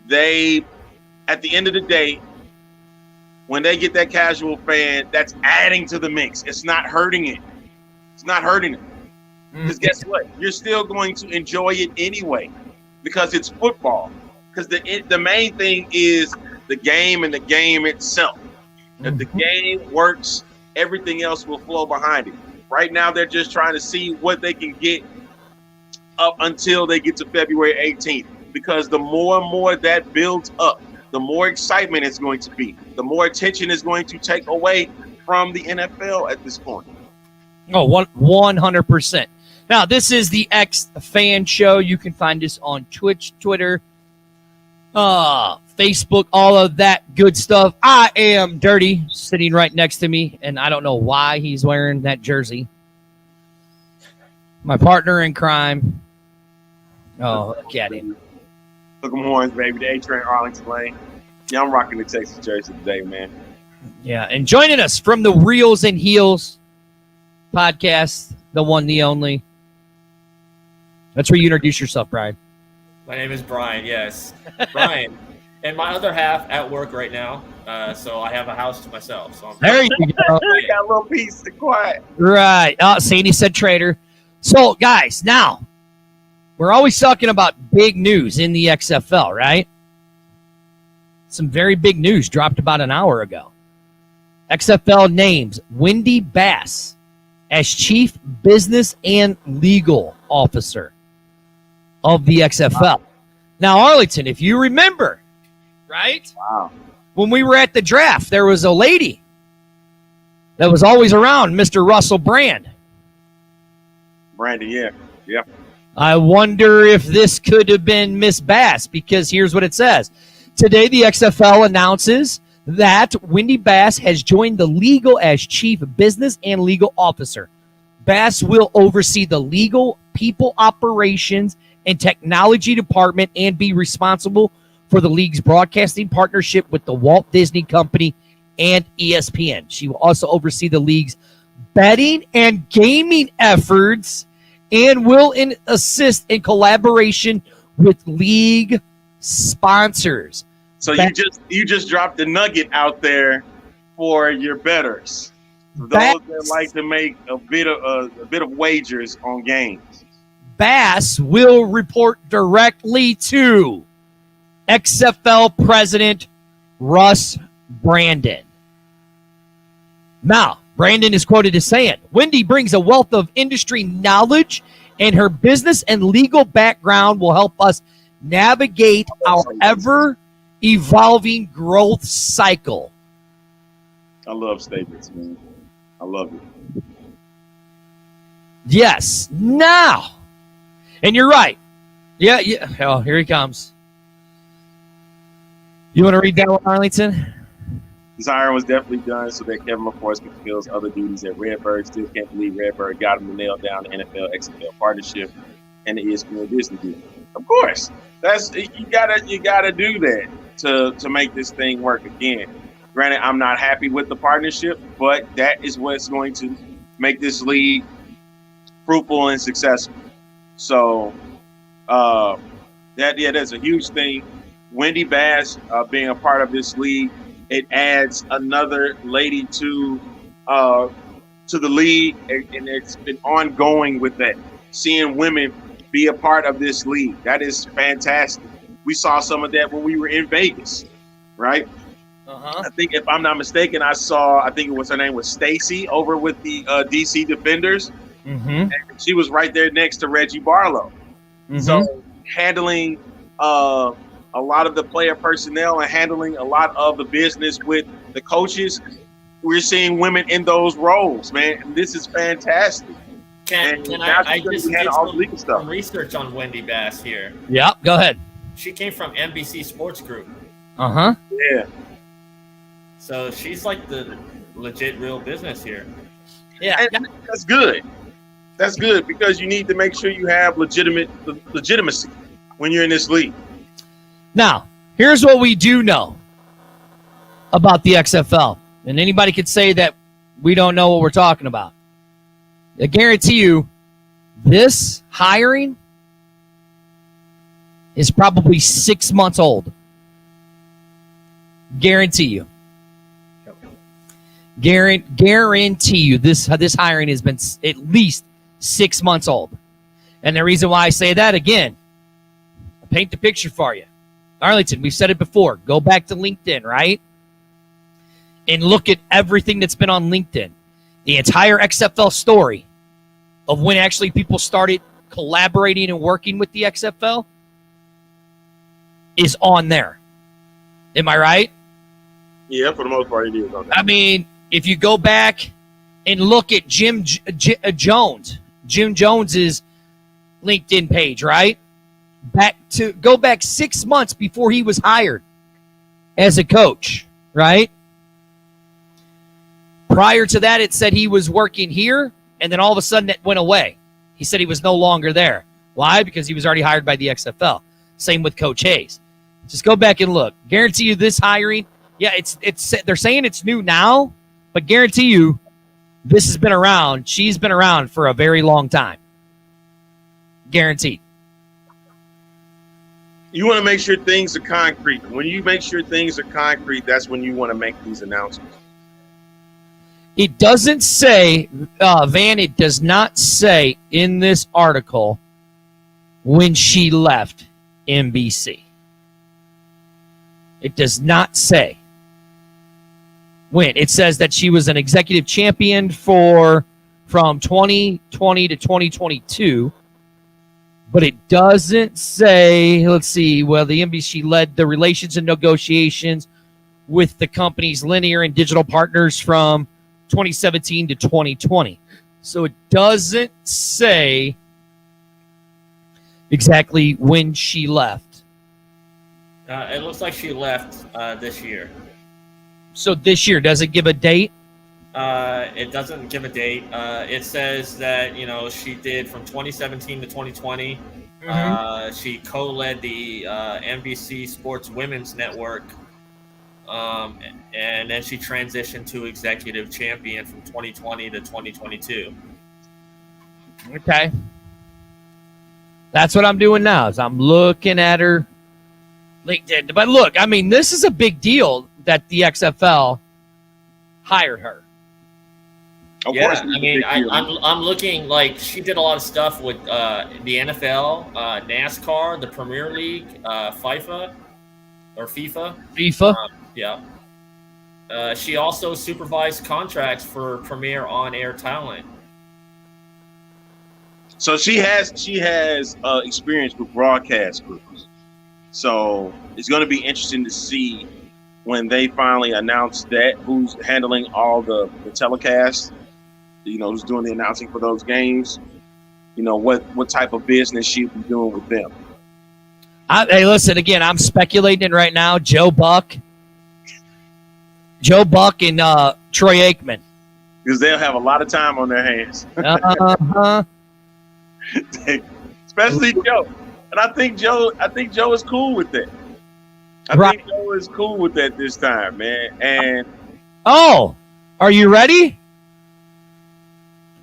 at the end of the day, when they get that casual fan, that's adding to the mix. It's not hurting it. It's not hurting it. Because guess what? You're still going to enjoy it anyway because it's football. Because the main thing is the game and the game itself. If the game works, everything else will flow behind it. Right now, they're just trying to see what they can get up until they get to February 18th. Because the more and more that builds up, the more excitement it's going to be. The more attention is going to take away from the NFL at this point. Oh, 100%. Now, this is the X Fan Show. You can find us on Twitch, Twitter, Facebook, all of that good stuff. I am Dirty, sitting right next to me, and I don't know why he's wearing that jersey. My partner in crime. Oh, look at him. Look at horns, baby. The A-Train Arlington Lane. Yeah, I'm rocking the Texas jersey today, man. Yeah, and joining us from the Reels and Heels podcast, the one, the only. That's where you introduce yourself, Brian. My name is Brian, yes. Brian. And my other half at work right now, so I have a house to myself. So there you go. I got a little peace and quiet. Right. Sandy said trader. So, guys, now, we're always talking about big news in the XFL, right? Some very big news dropped about an hour ago. XFL names Wendy Bass as Chief Business and Legal Officer of the XFL. Now, Arlington, if you remember, right? Wow. When we were at the draft, there was a lady that was always around, Mr. Russell Brand. Brandy, yeah. I wonder if this could have been Miss Bass, because here's what it says. Today, the XFL announces that Wendy Bass has joined the league as Chief Business and Legal Officer. Bass will oversee the legal, people operations, and technology department and be responsible for the league's broadcasting partnership with the Walt Disney Company and ESPN. She will also oversee the league's betting and gaming efforts and will assist in collaboration with league sponsors. So you just dropped the nugget out there for your bettors. For those that like to make a bit of wagers on games. Bass will report directly to XFL President Russ Brandon. Now, Brandon is quoted as saying, Wendy brings a wealth of industry knowledge, and her business and legal background will help us navigate our evolving growth cycle. I love statements, man. I love it. Yes. Now. And you're right. Yeah. Oh, here he comes. You want to read that one, Arlington? This hiring was definitely done so that Kevin McCoy can fulfill his other duties at Redbird. Still can't believe Redbird got him to nail down the NFL XFL partnership and the ESPN Disney deal. Of course, that's you gotta do that to make this thing work again. Granted, I'm not happy with the partnership, but that is what's going to make this league fruitful and successful. So that's a huge thing. Wendy Bass being a part of this league, it adds another lady to the league, and it's been ongoing with that. Seeing women be a part of this league, that is fantastic. We saw some of that when we were in Vegas, right? I think, if I'm not mistaken, I think it was her name was Stacy over with the DC Defenders. And she was right there next to Reggie Barlow. So handling a lot of the player personnel and handling a lot of the business with the coaches, we're seeing women in those roles, man. And this is fantastic. I just did some research on Wendy Bass here. Yeah, go ahead. She came from NBC Sports Group. Yeah. So she's like the legit real business here. Yeah. And that's good. That's good, because you need to make sure you have legitimacy when you're in this league. Now, here's what we do know about the XFL. And anybody could say that we don't know what we're talking about. I guarantee you, this hiring is probably 6 months old. Guarantee you. Guarantee you this hiring has been at least 6 months old. And the reason why I say that, again, I'll paint the picture for you. Arlington, we've said it before. Go back to LinkedIn, right? And look at everything that's been on LinkedIn. The entire XFL story of when actually people started collaborating and working with the XFL is on there. Am I right? Yeah, for the most part, it is on there. I mean, if you go back and look at Jim Jones's LinkedIn page, right? Go back 6 months before he was hired as a coach, right? Prior to that, it said he was working here, and then all of a sudden it went away. He said he was no longer there. Why? Because he was already hired by the XFL. Same with Coach Hayes. Just go back and look. Guarantee you this hiring, yeah, it's they're saying it's new now, but guarantee you this has been around. She's been around for a very long time. Guaranteed. You want to make sure things are concrete. When you make sure things are concrete, that's when you want to make these announcements. It doesn't say, Van, it does not say in this article when she left NBC. It does not say when. It says that she was an executive champion from 2020 to 2022. But it doesn't say, let's see, well, the NBC led the relations and negotiations with the company's linear and digital partners from 2017 to 2020. So it doesn't say exactly when she left. It looks like she left this year. So this year, does it give a date? It doesn't give a date. It says that, she did from 2017 to 2020. She co-led the NBC Sports Women's Network. And then she transitioned to executive champion from 2020 to 2022. Okay. That's what I'm doing now, is I'm looking at her LinkedIn. But look, I mean, this is a big deal that the XFL hired her. Of course, I mean, I'm looking, like, she did a lot of stuff with the NFL, NASCAR, the Premier League, FIFA. Yeah. She also supervised contracts for Premier on-air talent. So she has experience with broadcast groups. So it's going to be interesting to see when they finally announce that who's handling all the telecasts, who's doing the announcing for those games, what type of business she'll be doing with them. Hey, listen, again, I'm speculating right now. Joe Buck and Troy Aikman. Because they'll have a lot of time on their hands. Uh-huh. Especially Joe. And I think Joe is cool with that. I think Joe is cool with that this time, man. And are you ready?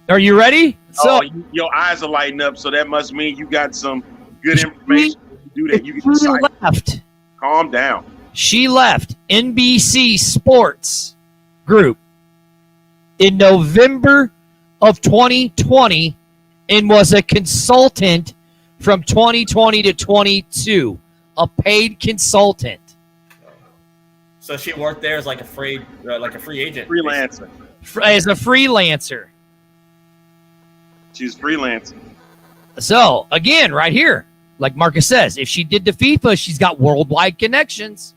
Are you ready? So your eyes are lighting up, so that must mean you got some good information to do that. You can left. Calm down. She left NBC Sports Group in November of 2020 and was a consultant from 2020 to 22, a paid consultant. So she worked there as like a free agent, freelancer. As a freelancer. She's freelancing. So again, right here, like Marcus says, if she did to FIFA, she's got worldwide connections.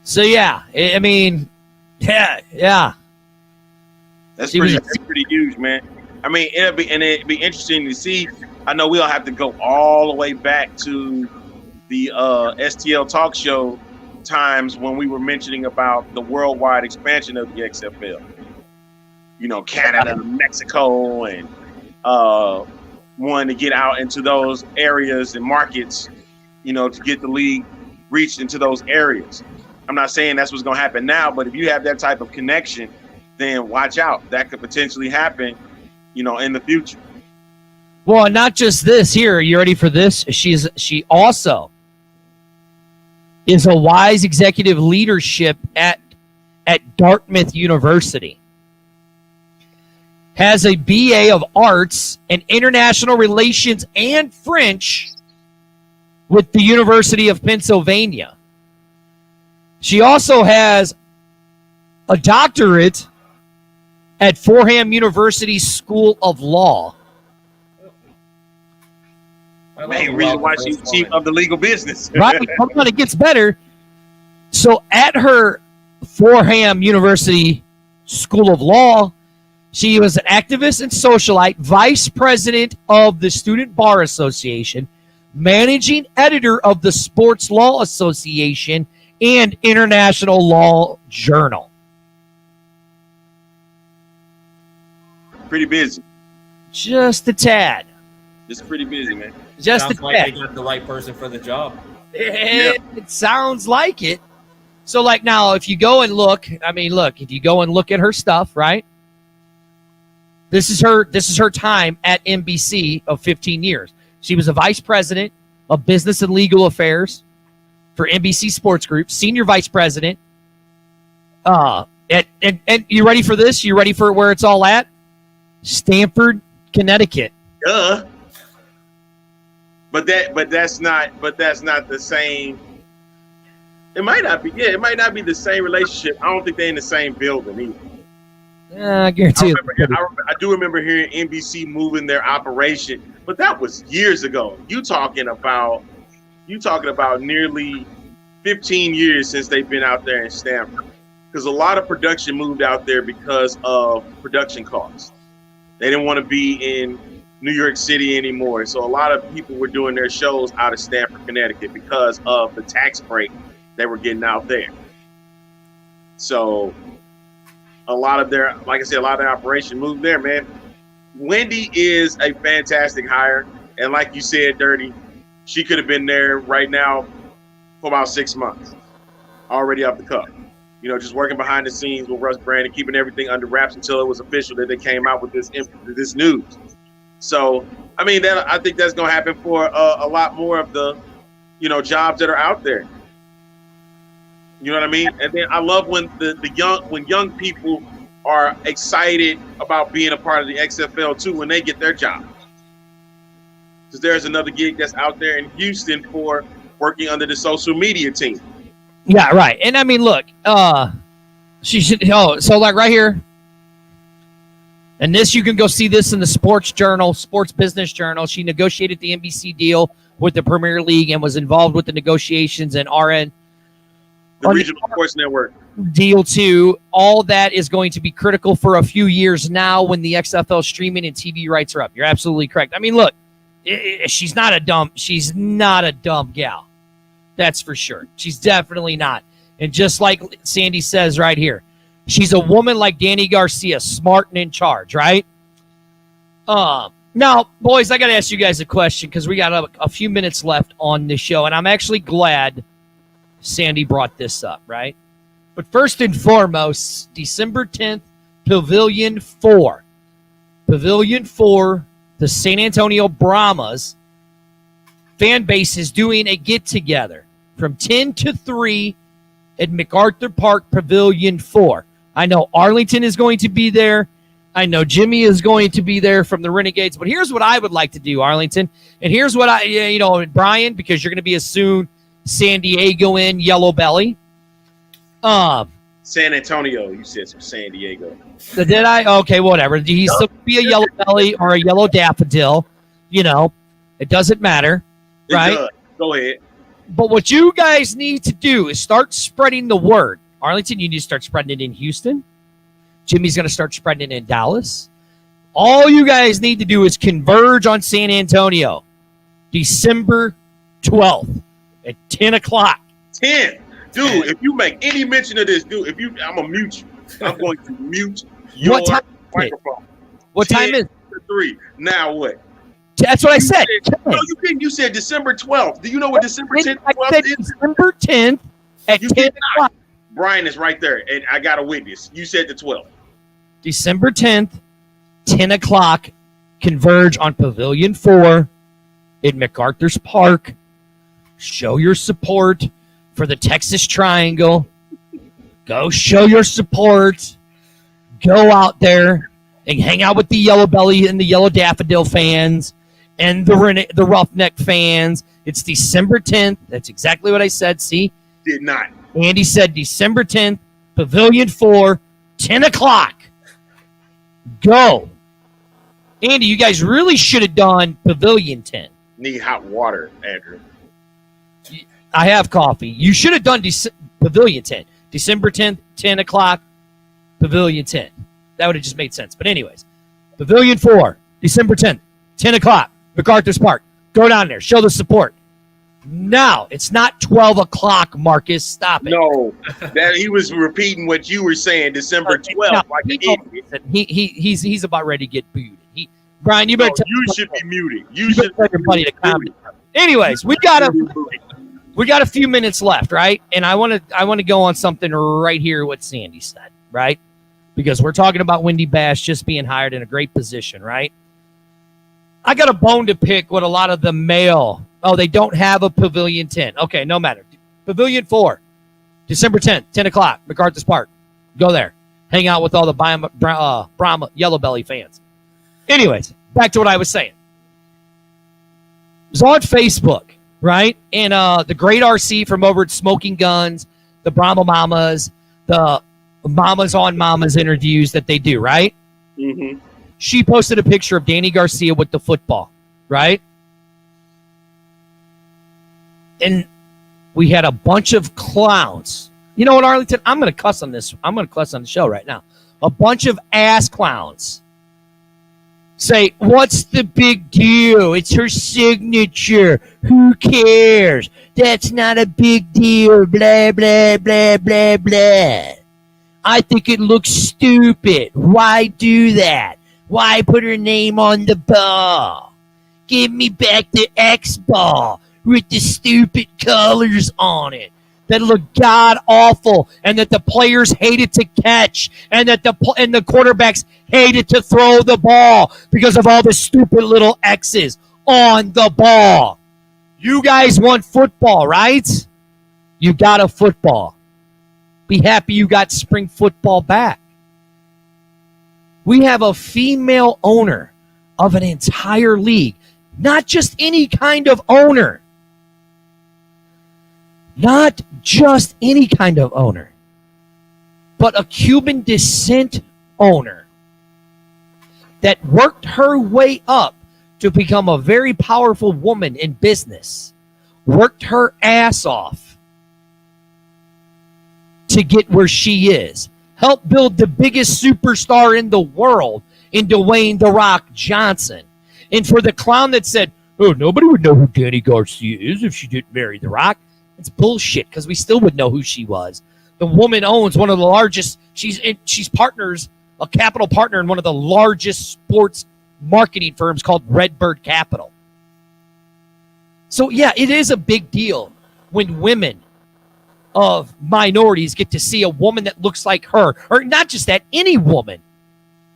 So yeah, I mean, yeah. That's pretty huge, man. I mean, it'd be interesting to see. I know we'll have to go all the way back to the STL talk show times when we were mentioning about the worldwide expansion of the XFL. Canada, Mexico, and wanting to get out into those areas and markets, to get the league reached into those areas. I'm not saying that's what's going to happen now, but if you have that type of connection, then watch out. That could potentially happen, in the future. Well, not just this here. Are you ready for this? She also is a wise executive leadership at Dartmouth University. Has a BA of Arts and International Relations and French with the University of Pennsylvania. She also has a doctorate at Fordham University School of Law. Main reason why she's chief of the legal business. Right? Hold on, it gets better. So at her Fordham University School of Law, she was an activist and socialite, vice president of the Student Bar Association, managing editor of the Sports Law Association and International Law Journal. Pretty busy. Just a tad. Just pretty busy, man. Just sounds a like tad. they got the right person for the job. It sounds like it. So, like now, if you go and look, if you go and look at her stuff, right? This is her time at NBC of 15 years. She was a vice president of business and legal affairs for NBC Sports Group, senior vice president. And you ready for this? You ready for where it's all at? Stamford, Connecticut. But that's not the same. It might not be. Yeah, it might not be the same relationship. I don't think they're in the same building either. I guarantee you. I do remember hearing NBC moving their operation, but that was years ago. You talking about nearly 15 years since they've been out there in Stamford, because a lot of production moved out there because of production costs. They didn't want to be in New York City anymore, so a lot of people were doing their shows out of Stamford, Connecticut, because of the tax break they were getting out there. So a lot of their operation moved there, man. Wendy is a fantastic hire. And like you said, Dirty, she could have been there right now for about 6 months, already off the cuff. Just working behind the scenes with Russ Brand and keeping everything under wraps until it was official that they came out with this news. So, I think that's going to happen for a lot more of the, jobs that are out there. You know what I mean? And then I love when when young people are excited about being a part of the XFL too, when they get their job. Because there's another gig that's out there in Houston for working under the social media team. Yeah, right. And look, she should. So like right here, and this you can go see this in the Sports Business Journal. She negotiated the NBC deal with the Premier League and was involved with the negotiations and RN. The Regional Sports Network. Deal 2. All that is going to be critical for a few years now when the XFL streaming and TV rights are up. You're absolutely correct. I mean, look, she's not a dumb gal. That's for sure. She's definitely not. And just like Sandy says right here, she's a woman like Danny Garcia, smart and in charge, right? Now, boys, I got to ask you guys a question because we got a few minutes left on this show, and I'm actually glad Sandy brought this up, right? But first and foremost, December 10th, Pavilion 4. Pavilion 4, the San Antonio Brahmas fan base is doing a get-together from 10 to 3 at MacArthur Park, Pavilion 4. I know Arlington is going to be there. I know Jimmy is going to be there from the Renegades. But here's what I would like to do, Arlington. And here's what Brian, because you're going to be as soon San Diego in Yellow Belly. San Antonio, you said some San Diego. Did I? Okay, whatever. He's still be a Yellow Belly or a Yellow Daffodil. It doesn't matter, right? Does. Go ahead. But what you guys need to do is start spreading the word. Arlington, you need to start spreading it in Houston. Jimmy's going to start spreading it in Dallas. All you guys need to do is converge on San Antonio. December 12th at 10 o'clock. 10. Dude, if you make any mention of this, dude, I'm going to mute you. I'm going to mute your microphone. What time is it? 3. Now what? That's what I said. No, you didn't. You said December 12th. Do you know what December 10th is? December 10th at 10 o'clock. Brian is right there, and I got a witness. You said the 12th. December 10th, 10 o'clock, converge on Pavilion 4 in MacArthur's Park. Show your support for the Texas Triangle. Go show your support. Go out there and hang out with the Yellow Belly and the Yellow Daffodil fans and the Roughneck fans. It's December 10th. That's exactly what I said. See? Did not. Andy said December 10th, Pavilion 4, 10 o'clock. Go. Andy, you guys really should have done Pavilion 10. Need hot water, Andrew. I have coffee. You should have done Pavilion 10. December 10th, 10 o'clock, Pavilion 10. That would have just made sense. But anyways, Pavilion 4, December 10th, 10 o'clock, MacArthur's Park. Go down there. Show the support. Now, it's not 12 o'clock, Marcus. Stop it. No, that he was repeating what you were saying, December 12th. He's about ready to get booed. Brian, you better tell you should be muted. You should tell everybody to calm down. Anyways, we got a few minutes left, right? And I want to go on something right here what Sandy said, right? Because we're talking about Wendy Bash just being hired in a great position, right? I got a bone to pick with a lot of the male. Oh, they don't have a Pavilion 10. Okay, no matter. Pavilion 4, December 10th, 10 o'clock, MacArthur's Park. Go there. Hang out with all the Brahma Yellow Belly fans. Anyways, back to what I was saying. It was on Facebook, right? And the great RC from over at Smoking Guns, the Brahma Mamas, the Mamas on Mamas interviews that they do, right? Mm-hmm. She posted a picture of Danny Garcia with the football, right? And we had a bunch of clowns. You know what, Arlington? I'm going to cuss on this. I'm going to cuss on the show right now. A bunch of ass clowns say, what's the big deal? It's her signature. Who cares? That's not a big deal. Blah, blah, blah, blah, blah. I think it looks stupid. Why do that? Why put her name on the ball? Give me back the X ball with the stupid colors on it that look god awful, and that the players hated to catch, and that the quarterbacks hated to throw the ball because of all the stupid little X's on the ball. You guys want football, right? You got a football. Be happy you got spring football back. We have a female owner of an entire league, not just any kind of owner. Not just any kind of owner, but a Cuban descent owner that worked her way up to become a very powerful woman in business, worked her ass off to get where she is, helped build the biggest superstar in the world in Dwayne "The Rock" Johnson. And for the clown that said, oh, nobody would know who Danny Garcia is if she didn't marry The Rock, it's bullshit, because we still would know who she was. The woman owns one of the largest, she's partners, a capital partner in one of the largest sports marketing firms called Redbird Capital. So yeah, it is a big deal when women of minorities get to see a woman that looks like her, or not just that, any woman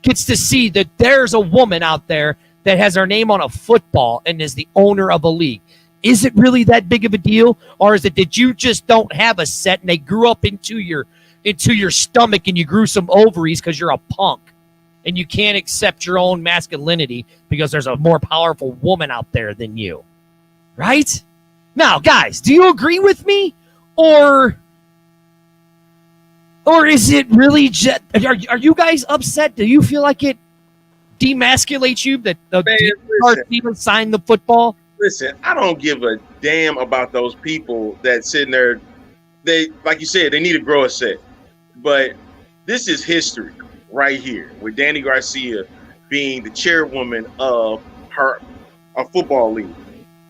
gets to see that there's a woman out there that has her name on a football and is the owner of a league. Is it really that big of a deal? Or is it that you just don't have a set and they grew up into your stomach and you grew some ovaries because you're a punk and you can't accept your own masculinity because there's a more powerful woman out there than you? Right? Now, guys, do you agree with me? Or is it really just, are you guys upset? Do you feel like it demasculates you that the team signed the football? Listen, I don't give a damn about those people that sitting there. They, like you said, they need to grow a set. But this is history right here with Danny Garcia being the chairwoman of a football league.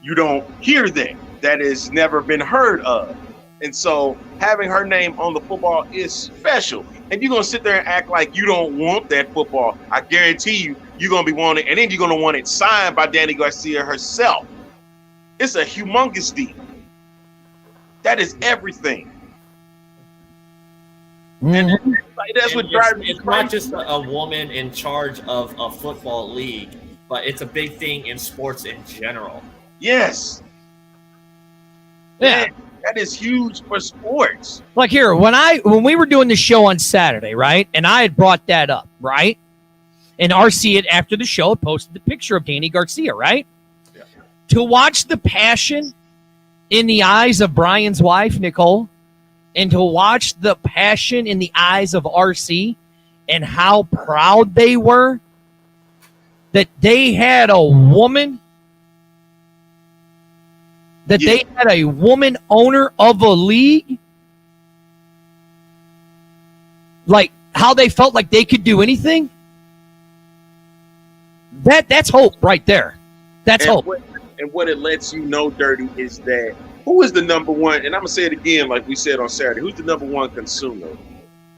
You don't hear that. That has never been heard of. And so having her name on the football is special. And you're going to sit there and act like you don't want that football. I guarantee you, you're going to be wanting it. And then you're going to want it signed by Danny Garcia herself. It's a humongous deal. That is everything. Mm-hmm. And that's what drives me. It's not just a woman in charge of a football league, but it's a big thing in sports in general. Yes. Yeah. Man, that is huge for sports. Like here, when we were doing the show on Saturday, right? And I had brought that up, right? And RC had, after the show, posted the picture of Danny Garcia, right? Yeah. To watch the passion in the eyes of Brian's wife, Nicole, and to watch the passion in the eyes of RC and how proud they were that they had a woman, they had a woman owner of a league, like how they felt like they could do anything. That's hope right there. That's hope. What it lets you know, Dirty, is that who is the number one, and I'm going to say it again like we said on Saturday, who's the number one consumer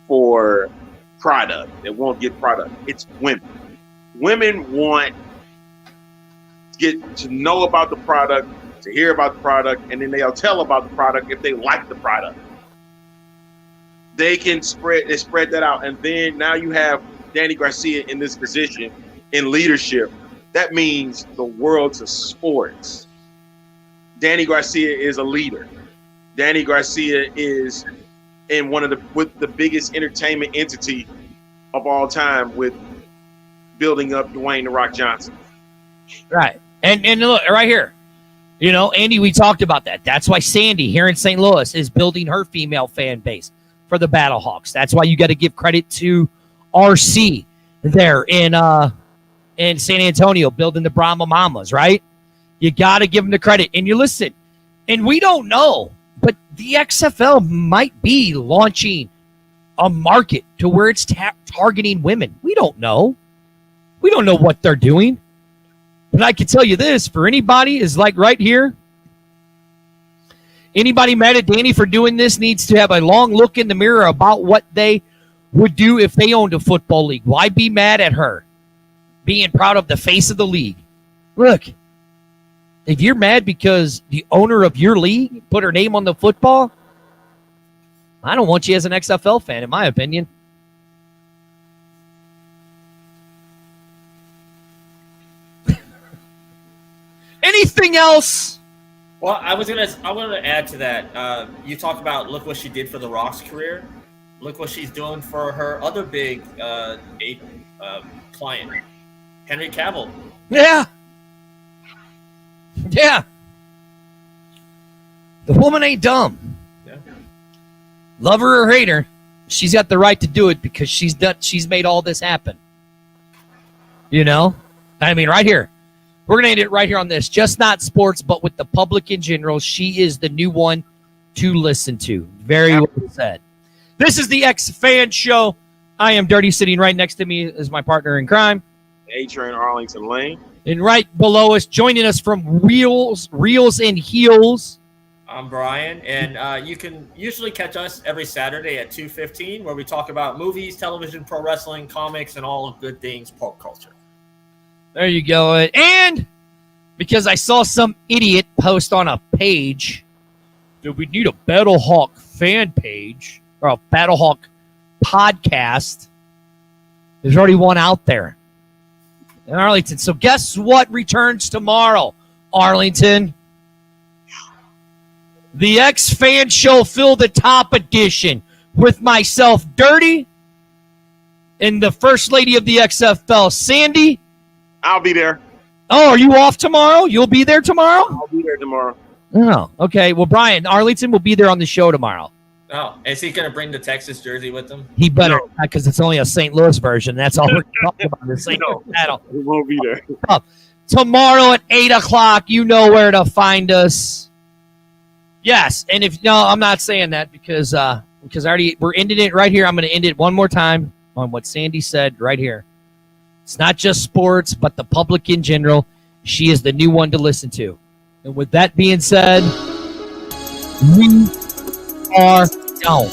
for product that won't get product? It's women. Women want to get to know about the product, to hear about the product, and then they'll tell about the product if they like the product. They can spread that out. And then now you have Danny Garcia in this position in leadership. That means the world to sports. Danny Garcia is a leader. Danny Garcia is in with the biggest entertainment entity of all time, with building up Dwayne "The Rock" Johnson. Right. And look, right here. You know, Andy, we talked about that. That's why Sandy here in St. Louis is building her female fan base for the Battlehawks. That's why you got to give credit to RC there in San Antonio building the Brahma Mamas, right? You got to give them the credit. And you listen, and we don't know, but the XFL might be launching a market to where it's targeting women. We don't know. We don't know what they're doing. But I can tell you this, for anybody is like right here, anybody mad at Danny for doing this needs to have a long look in the mirror about what they would do if they owned a football league. Why be mad at her being proud of the face of the league? Look, if you're mad because the owner of your league put her name on the football, I don't want you as an XFL fan, in my opinion. Anything else? Well, I wanted to add to that. You talked about look what she did for The Rock's career. Look what she's doing for her other big client, Henry Cavill. Yeah. Yeah. The woman ain't dumb. Yeah. Love her or hate her, she's got the right to do it because she's made all this happen. You know? I mean, right here. We're going to end it right here on this. Just not sports, but with the public in general. She is the new one to listen to. Very well said. This is the X-Fan Show. I am Dirty. Sitting right next to me is my partner in crime. A-Train Arlington Lane. And right below us, joining us from Reels and Heels. I'm Brian, and you can usually catch us every Saturday at 2:15, where we talk about movies, television, pro wrestling, comics, and all of good things pop culture. There you go. And because I saw some idiot post on a page that we need a Battlehawk fan page or a Battlehawk podcast, there's already one out there in Arlington. So guess what returns tomorrow, Arlington? The X-Fan Show Fill the Top edition with myself, Dirty, and the First Lady of the XFL, Sandy. I'll be there. Oh, are you off tomorrow? You'll be there tomorrow? I'll be there tomorrow. Oh, okay. Well, Brian, Arlington will be there on the show tomorrow. Oh, is he going to bring the Texas jersey with him? He better, because it's only a St. Louis version. That's all we're talking about. The St. Louis battle. It won't be there. Tomorrow at 8 o'clock, you know where to find us. Yes, and I'm not saying that because we're ending it right here. I'm going to end it one more time on what Sandy said right here. It's not just sports, but the public in general. She is the new one to listen to. And with that being said, we are gone.